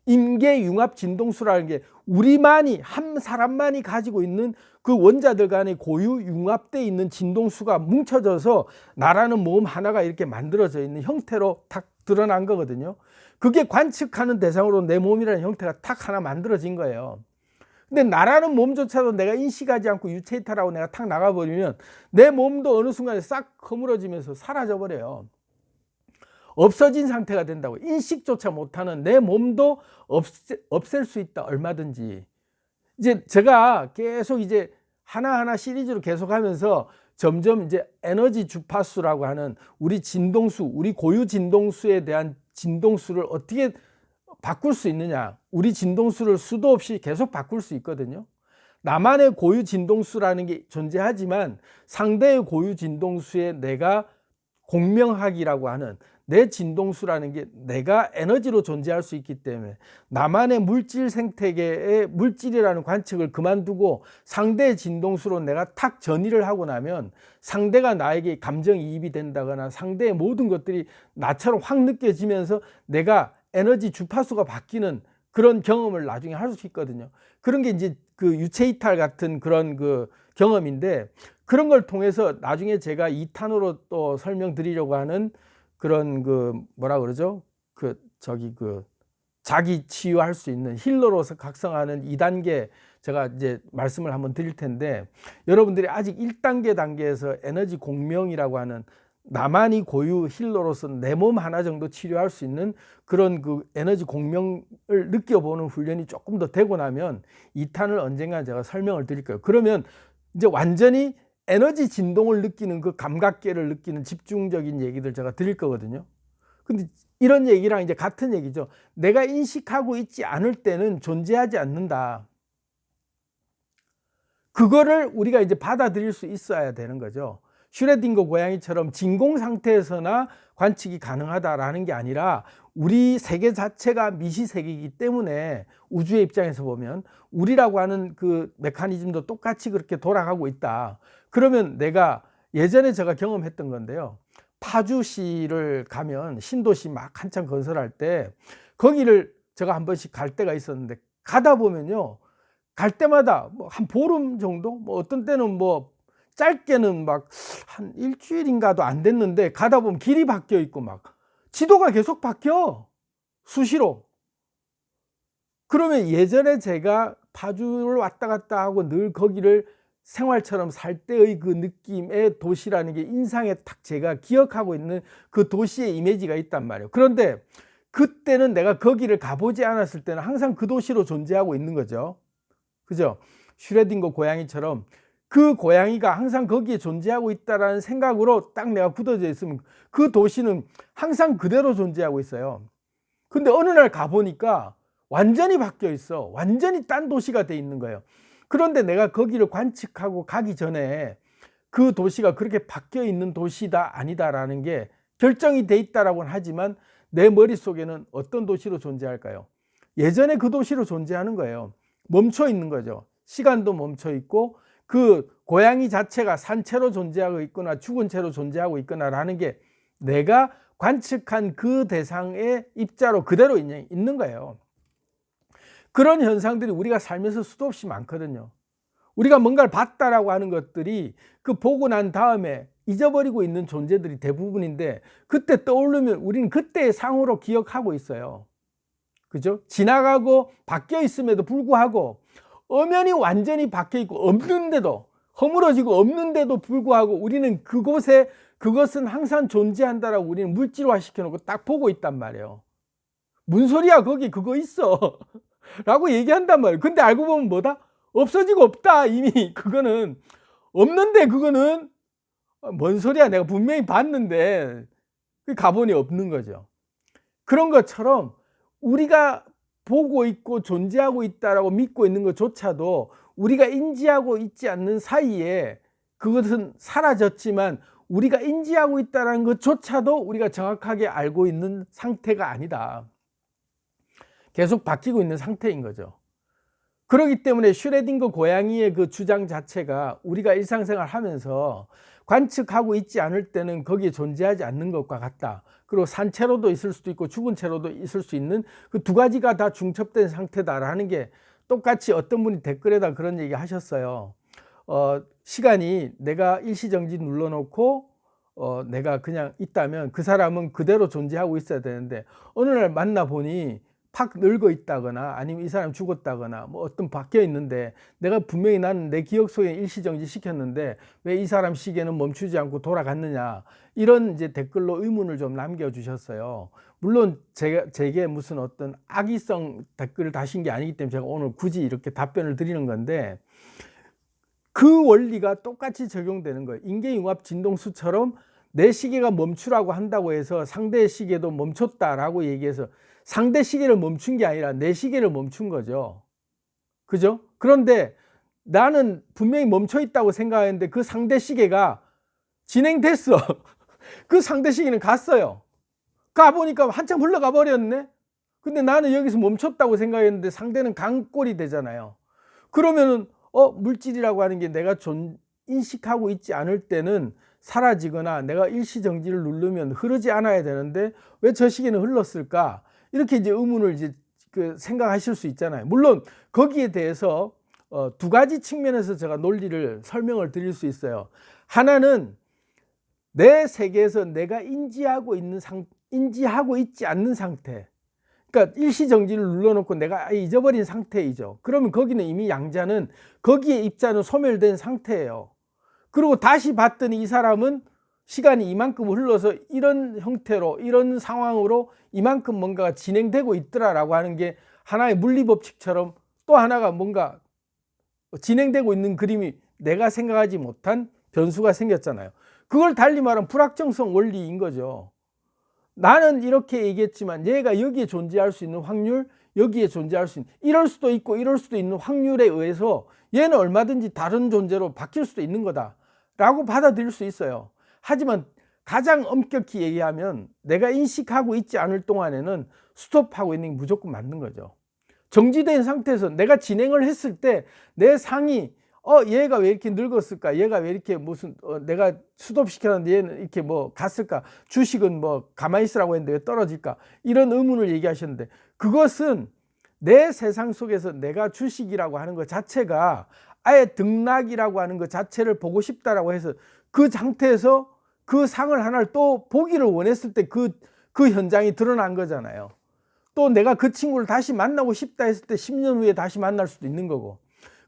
임계융합 진동수라는 게 우리만이, 한 사람만이 가지고 있는 그 원자들 간의 고유 융합되어 있는 진동수가 뭉쳐져서 나라는 몸 하나가 이렇게 만들어져 있는 형태로 탁 드러난 거거든요. 그게 관측하는 대상으로 내 몸이라는 형태가 탁 하나 만들어진 거예요. 근데 나라는 몸조차도 내가 인식하지 않고 유체이탈하고 내가 탁 나가버리면 내 몸도 어느 순간에 싹 허물어지면서 사라져 버려요. 없어진 상태가 된다고. 인식조차 못하는 내 몸도 없앨 수 있다, 얼마든지. 이제 제가 계속 이제 하나하나 시리즈로 계속 하면서 점점 이제 에너지 주파수라고 하는 우리 진동수, 우리 고유 진동수에 대한 진동수를 어떻게 바꿀 수 있느냐. 우리 진동수를 수도 없이 계속 바꿀 수 있거든요. 나만의 고유 진동수라는 게 존재하지만 상대의 고유 진동수에 내가 공명학이라고 하는 내 진동수라는 게 내가 에너지로 존재할 수 있기 때문에 나만의 물질 생태계의 물질이라는 관측을 그만두고 상대의 진동수로 내가 탁 전이를 하고 나면 상대가 나에게 감정이입이 된다거나 상대의 모든 것들이 나처럼 확 느껴지면서 내가 에너지 주파수가 바뀌는 그런 경험을 나중에 할 수 있거든요. 그런 게 이제 그 유체이탈 같은 그런 그 경험인데, 그런 걸 통해서 나중에 제가 2탄으로 또 설명드리려고 하는 그런 그 뭐라 그러죠? 자기 치유할 수 있는 힐러로서 각성하는 2단계 제가 이제 말씀을 한번 드릴 텐데, 여러분들이 아직 1단계 단계에서 에너지 공명이라고 하는 나만이 고유 힐러로서 내 몸 하나 정도 치료할 수 있는 그런 그 에너지 공명을 느껴보는 훈련이 조금 더 되고 나면 2탄을 언젠가 제가 설명을 드릴 거예요. 그러면 이제 완전히 에너지 진동을 느끼는 그 감각계를 느끼는 집중적인 얘기들 제가 드릴 거거든요. 근데 이런 얘기랑 이제 같은 얘기죠. 내가 인식하고 있지 않을 때는 존재하지 않는다. 그거를 우리가 이제 받아들일 수 있어야 되는 거죠. 슈레딩거 고양이처럼 진공 상태에서나 관측이 가능하다라는 게 아니라 우리 세계 자체가 미시세계이기 때문에 우주의 입장에서 보면 우리라고 하는 그 메커니즘도 똑같이 그렇게 돌아가고 있다. 그러면 내가 예전에 제가 경험했던 건데요. 파주시를 가면 신도시 막 한참 건설할 때 거기를 제가 한 번씩 갈 때가 있었는데, 가다 보면요. 갈 때마다 뭐 한 보름 정도? 뭐 어떤 때는 뭐 짧게는 막 한 일주일인가도 안 됐는데 가다 보면 길이 바뀌어 있고 막 지도가 계속 바뀌어. 수시로. 그러면 예전에 제가 파주를 왔다 갔다 하고 늘 거기를 생활처럼 살 때의 그 느낌의 도시라는 게 인상에 딱 제가 기억하고 있는 그 도시의 이미지가 있단 말이에요. 그런데 그때는 내가 거기를 가보지 않았을 때는 항상 그 도시로 존재하고 있는 거죠. 그죠? 슈레딩거 고양이처럼 그 고양이가 항상 거기에 존재하고 있다는 생각으로 딱 내가 굳어져 있으면 그 도시는 항상 그대로 존재하고 있어요. 근데 어느 날 가보니까 완전히 바뀌어 있어. 완전히 딴 도시가 돼 있는 거예요. 그런데 내가 거기를 관측하고 가기 전에 그 도시가 그렇게 바뀌어 있는 도시다 아니다라는 게 결정이 돼 있다라고는 하지만 내 머릿속에는 어떤 도시로 존재할까요? 예전에 그 도시로 존재하는 거예요. 멈춰 있는 거죠. 시간도 멈춰 있고 그 고양이 자체가 산채로 존재하고 있거나 죽은 채로 존재하고 있거나라는 게 내가 관측한 그 대상의 입자로 그대로 있는 거예요. 그런 현상들이 우리가 살면서 수도 없이 많거든요. 우리가 뭔가를 봤다라고 하는 것들이 그 보고 난 다음에 잊어버리고 있는 존재들이 대부분인데, 그때 떠오르면 우리는 그때의 상으로 기억하고 있어요. 그죠? 지나가고 바뀌어 있음에도 불구하고 엄연히 완전히 바뀌어 있고 없는데도, 허물어지고 없는데도 불구하고 우리는 그곳에 그것은 항상 존재한다라고 우리는 물질화 시켜놓고 딱 보고 있단 말이에요. 뭔 소리야, 거기 그거 있어 라고 얘기한단 말이에요. 근데 알고 보면 뭐다? 없어지고 없다. 이미 그거는 없는데, 그거는 뭔 소리야, 내가 분명히 봤는데 가보니 없는 거죠. 그런 것처럼 우리가 보고 있고 존재하고 있다라고 믿고 있는 것조차도 우리가 인지하고 있지 않는 사이에 그것은 사라졌지만 우리가 인지하고 있다는 것조차도 우리가 정확하게 알고 있는 상태가 아니다. 계속 바뀌고 있는 상태인 거죠. 그렇기 때문에 슈레딩거 고양이의 그 주장 자체가 우리가 일상생활 하면서 관측하고 있지 않을 때는 거기에 존재하지 않는 것과 같다. 그리고 산 채로도 있을 수도 있고 죽은 채로도 있을 수 있는 그 두 가지가 다 중첩된 상태다라는 게 똑같이 어떤 분이 댓글에다 그런 얘기 하셨어요. 시간이 내가 일시정지 눌러놓고 내가 그냥 있다면 그 사람은 그대로 존재하고 있어야 되는데 어느 날 만나보니 팍 늙어 있다거나 아니면 이 사람 죽었다거나 뭐 어떤 바뀌어 있는데 내가 분명히 나는 내 기억 속에 일시정지 시켰는데 왜 이 사람 시계는 멈추지 않고 돌아갔느냐, 이런 이제 댓글로 의문을 좀 남겨주셨어요. 물론 제게 무슨 어떤 악의성 댓글을 다신 게 아니기 때문에 제가 오늘 굳이 이렇게 답변을 드리는 건데, 그 원리가 똑같이 적용되는 거예요. 인계융합 진동수처럼 내 시계가 멈추라고 한다고 해서 상대의 시계도 멈췄다라고 얘기해서 상대 시계를 멈춘 게 아니라 내 시계를 멈춘 거죠. 그죠? 그런데 나는 분명히 멈춰 있다고 생각했는데 그 상대 시계가 진행됐어. 그 상대 시계는 갔어요. 가보니까 한참 흘러가 버렸네. 근데 나는 여기서 멈췄다고 생각했는데 상대는 간 꼴이 되잖아요. 그러면은 물질이라고 하는 게 내가 인식하고 있지 않을 때는 사라지거나 내가 일시정지를 누르면 흐르지 않아야 되는데 왜 저 시계는 흘렀을까? 이렇게 이제 의문을 이제 생각하실 수 있잖아요. 물론 거기에 대해서 두 가지 측면에서 제가 논리를 설명을 드릴 수 있어요. 하나는 내 세계에서 내가 인지하고 있지 않는 상태. 그러니까 일시정지를 눌러놓고 내가 잊어버린 상태이죠. 그러면 거기는 이미 양자는 거기에 입자는 소멸된 상태예요. 그리고 다시 봤더니 이 사람은 시간이 이만큼 흘러서 이런 형태로 이런 상황으로 이만큼 뭔가가 진행되고 있더라라고 하는 게 하나의 물리법칙처럼 또 하나가 뭔가 진행되고 있는 그림이 내가 생각하지 못한 변수가 생겼잖아요. 그걸 달리 말하면 불확정성 원리인 거죠. 나는 이렇게 얘기했지만 얘가 여기에 존재할 수 있는 확률, 여기에 존재할 수 있는, 이럴 수도 있고 이럴 수도 있는 확률에 의해서 얘는 얼마든지 다른 존재로 바뀔 수도 있는 거다 라고 받아들일 수 있어요. 하지만 가장 엄격히 얘기하면 내가 인식하고 있지 않을 동안에는 스톱하고 있는 게 무조건 맞는 거죠. 정지된 상태에서 내가 진행을 했을 때 내 상이 얘가 왜 이렇게 늙었을까? 얘가 왜 이렇게 무슨 내가 스톱시켰는데 얘는 이렇게 뭐 갔을까? 주식은 뭐 가만히 있으라고 했는데 왜 떨어질까? 이런 의문을 얘기하셨는데, 그것은 내 세상 속에서 내가 주식이라고 하는 것 자체가 아예 등락이라고 하는 것 자체를 보고 싶다라고 해서 그 상태에서 그 상을 하나를 또 보기를 원했을 때 그 현장이 드러난 거잖아요. 또 내가 그 친구를 다시 만나고 싶다 했을 때 10년 후에 다시 만날 수도 있는 거고.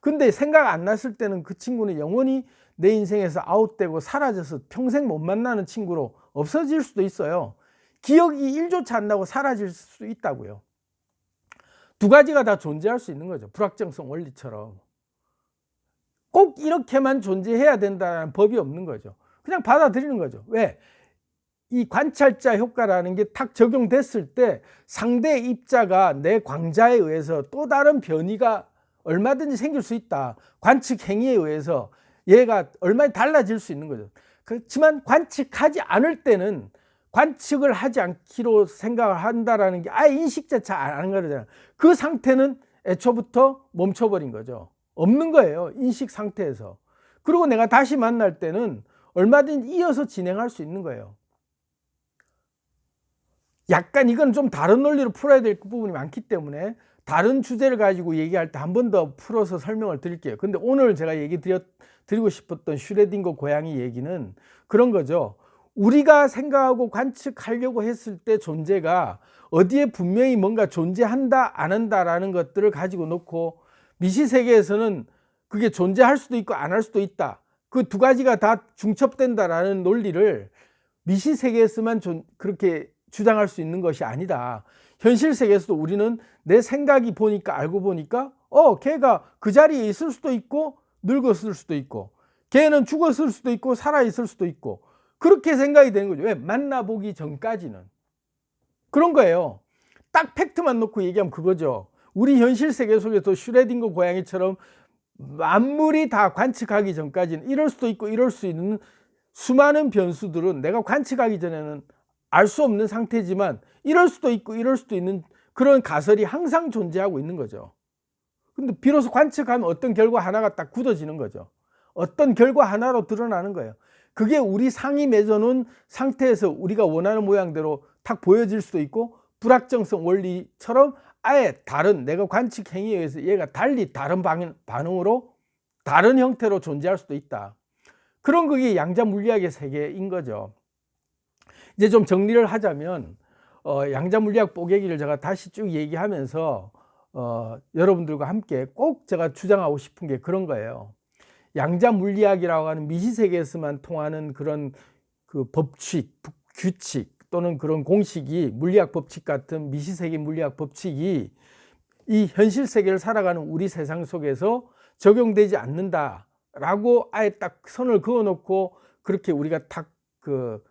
근데 생각 안 났을 때는 그 친구는 영원히 내 인생에서 아웃되고 사라져서 평생 못 만나는 친구로 없어질 수도 있어요. 기억이 1조차 안 나고 사라질 수도 있다고요. 두 가지가 다 존재할 수 있는 거죠. 불확정성 원리처럼. 꼭 이렇게만 존재해야 된다는 법이 없는 거죠. 그냥 받아들이는 거죠. 왜? 이 관찰자 효과라는 게 탁 적용됐을 때 상대의 입자가 내 광자에 의해서 또 다른 변이가 얼마든지 생길 수 있다. 관측 행위에 의해서 얘가 얼마나 달라질 수 있는 거죠. 그렇지만 관측하지 않을 때는 관측을 하지 않기로 생각을 한다라는 게 아예 인식 자체 안 하는 거잖아요. 그 상태는 애초부터 멈춰버린 거죠. 없는 거예요. 인식 상태에서. 그리고 내가 다시 만날 때는 얼마든지 이어서 진행할 수 있는 거예요. 약간 이건 좀 다른 논리로 풀어야 될 부분이 많기 때문에 다른 주제를 가지고 얘기할 때 한 번 더 풀어서 설명을 드릴게요. 근데 오늘 제가 얘기 드리고 싶었던 슈레딩거 고양이 얘기는 그런 거죠. 우리가 생각하고 관측하려고 했을 때 존재가 어디에 분명히 뭔가 존재한다 안 한다라는 것들을 가지고 놓고 미시세계에서는 그게 존재할 수도 있고 안 할 수도 있다. 그 두 가지가 다 중첩된다라는 논리를 미시세계에서만 그렇게 주장할 수 있는 것이 아니다. 현실 세계에서도 우리는 내 생각이 보니까 알고 보니까 걔가 그 자리에 있을 수도 있고 늙었을 수도 있고 걔는 죽었을 수도 있고 살아있을 수도 있고 그렇게 생각이 되는 거죠. 왜? 만나보기 전까지는. 그런 거예요. 딱 팩트만 놓고 얘기하면 그거죠. 우리 현실 세계 속에서 슈레딩거 고양이처럼 만물이 다 관측하기 전까지는 이럴 수도 있고 이럴 수 있는 수많은 변수들은 내가 관측하기 전에는 알 수 없는 상태지만 이럴 수도 있고 이럴 수도 있는 그런 가설이 항상 존재하고 있는 거죠. 근데 비로소 관측하면 어떤 결과 하나가 딱 굳어지는 거죠. 어떤 결과 하나로 드러나는 거예요. 그게 우리 상이 맺어놓은 상태에서 우리가 원하는 모양대로 탁 보여질 수도 있고, 불확정성 원리처럼 아예 다른, 내가 관측 행위에 의해서 얘가 달리 다른 반응으로 다른 형태로 존재할 수도 있다. 그런 그게 양자 물리학의 세계인 거죠. 이제 좀 정리를 하자면 양자 물리학 뽀개기를 제가 다시 쭉 얘기하면서 여러분들과 함께 꼭 제가 주장하고 싶은 게 그런 거예요. 양자 물리학이라고 하는 미시세계에서만 통하는 그런 그 법칙, 규칙 또는 그런 공식이, 물리학 법칙 같은 미시세계 물리학 법칙이 이 현실 세계를 살아가는 우리 세상 속에서 적용되지 않는다라고 아예 딱 선을 그어놓고 그렇게 우리가 딱 그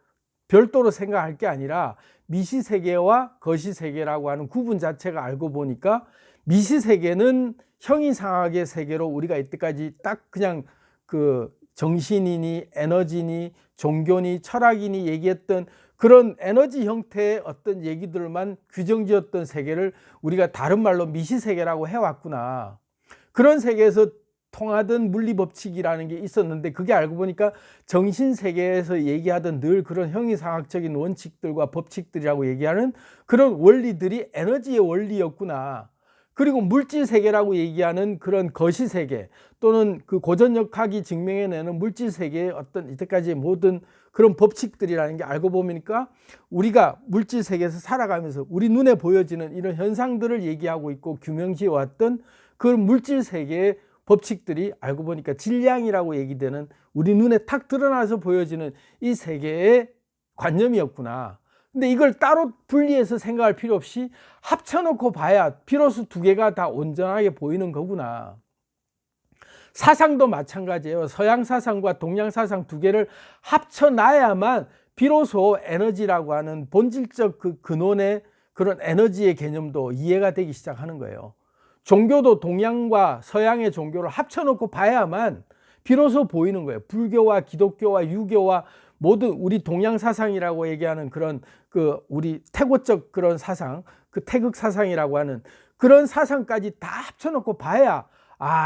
별도로 생각할 게 아니라, 미시세계와 거시세계라고 하는 구분 자체가 알고 보니까 미시세계는 형이상학의 세계로 우리가 이때까지 딱 그냥 그 정신이니 에너지니 종교니 철학이니 얘기했던 그런 에너지 형태의 어떤 얘기들만 규정지었던 세계를 우리가 다른 말로 미시세계라고 해왔구나. 그런 세계에서 통하던 물리법칙이라는 게 있었는데, 그게 알고 보니까 정신세계에서 얘기하던 늘 그런 형이상학적인 원칙들과 법칙들이라고 얘기하는 그런 원리들이 에너지의 원리였구나. 그리고 물질세계라고 얘기하는 그런 거시세계 또는 그 고전역학이 증명해내는 물질세계의 어떤 이때까지의 모든 그런 법칙들이라는 게 알고 보니까 우리가 물질세계에서 살아가면서 우리 눈에 보여지는 이런 현상들을 얘기하고 있고 규명지어왔던 그 물질세계의 법칙들이 알고 보니까 질량이라고 얘기되는 우리 눈에 탁 드러나서 보여지는 이 세계의 관념이었구나. 근데 이걸 따로 분리해서 생각할 필요 없이 합쳐놓고 봐야 비로소 두 개가 다 온전하게 보이는 거구나. 사상도 마찬가지예요. 서양 사상과 동양 사상 두 개를 합쳐놔야만 비로소 에너지라고 하는 본질적 그 근원의 그런 에너지의 개념도 이해가 되기 시작하는 거예요. 종교도 동양과 서양의 종교를 합쳐놓고 봐야만 비로소 보이는 거예요. 불교와 기독교와 유교와 모든 우리 동양 사상이라고 얘기하는 그런 그 우리 태고적 그런 사상, 그 태극 사상이라고 하는 그런 사상까지 다 합쳐놓고 봐야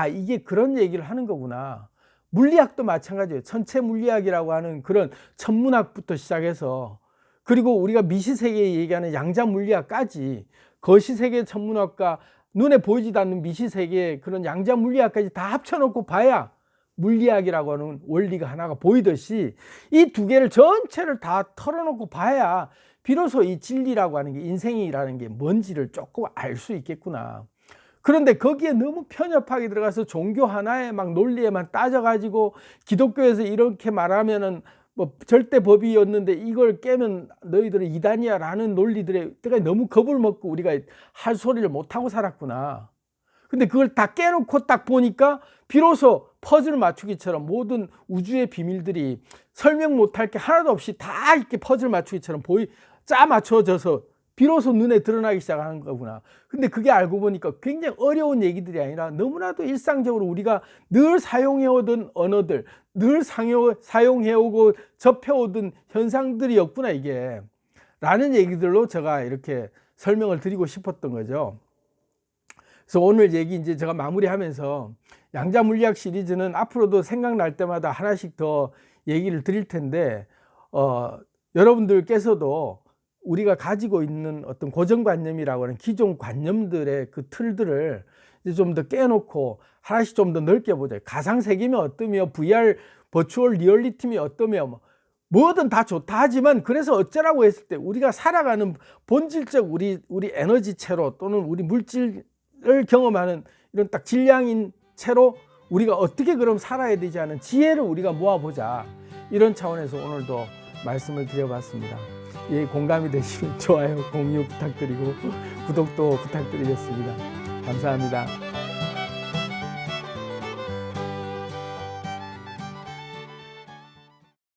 이게 그런 얘기를 하는 거구나. 물리학도 마찬가지예요. 천체 물리학이라고 하는 그런 천문학부터 시작해서, 그리고 우리가 미시세계에 얘기하는 양자 물리학까지 거시세계 천문학과 눈에 보이지도 않는 미시세계의 그런 양자 물리학까지 다 합쳐놓고 봐야 물리학이라고 하는 원리가 하나가 보이듯이 이 두 개를 전체를 다 털어놓고 봐야 비로소 이 진리라고 하는 게, 인생이라는 게 뭔지를 조금 알 수 있겠구나. 그런데 거기에 너무 편협하게 들어가서 종교 하나의 막 논리에만 따져가지고 기독교에서 이렇게 말하면은 뭐 절대 법이었는데 이걸 깨면 너희들은 이단이야 라는 논리들에 너무 겁을 먹고 우리가 할 소리를 못하고 살았구나. 근데 그걸 다 깨놓고 딱 보니까 비로소 퍼즐 맞추기처럼 모든 우주의 비밀들이 설명 못할 게 하나도 없이 다 이렇게 퍼즐 맞추기처럼 짜 맞춰져서 비로소 눈에 드러나기 시작하는 거구나. 근데 그게 알고 보니까 굉장히 어려운 얘기들이 아니라 너무나도 일상적으로 우리가 늘 사용해오던 언어들, 늘 사용해오고 접해오던 현상들이었구나 이게, 라는 얘기들로 제가 이렇게 설명을 드리고 싶었던 거죠. 그래서 오늘 얘기 이제 제가 마무리하면서 양자 물리학 시리즈는 앞으로도 생각날 때마다 하나씩 더 얘기를 드릴 텐데, 여러분들께서도 우리가 가지고 있는 어떤 고정관념이라고 하는 기존 관념들의 그 틀들을 이제 좀 더 깨놓고 하나씩 좀 더 넓게 보자. 가상세계면 어떠며, VR, 버추얼 리얼리티면 어떠며, 뭐든 다 좋다 하지만 그래서 어쩌라고 했을 때 우리가 살아가는 본질적 우리 에너지체로 또는 우리 물질을 경험하는 이런 딱 질량인 채로 우리가 어떻게 그럼 살아야 되지 하는 지혜를 우리가 모아보자. 이런 차원에서 오늘도 말씀을 드려봤습니다. 예, 공감이 되시면 좋아요, 공유 부탁드리고 구독도 부탁드리겠습니다. 감사합니다.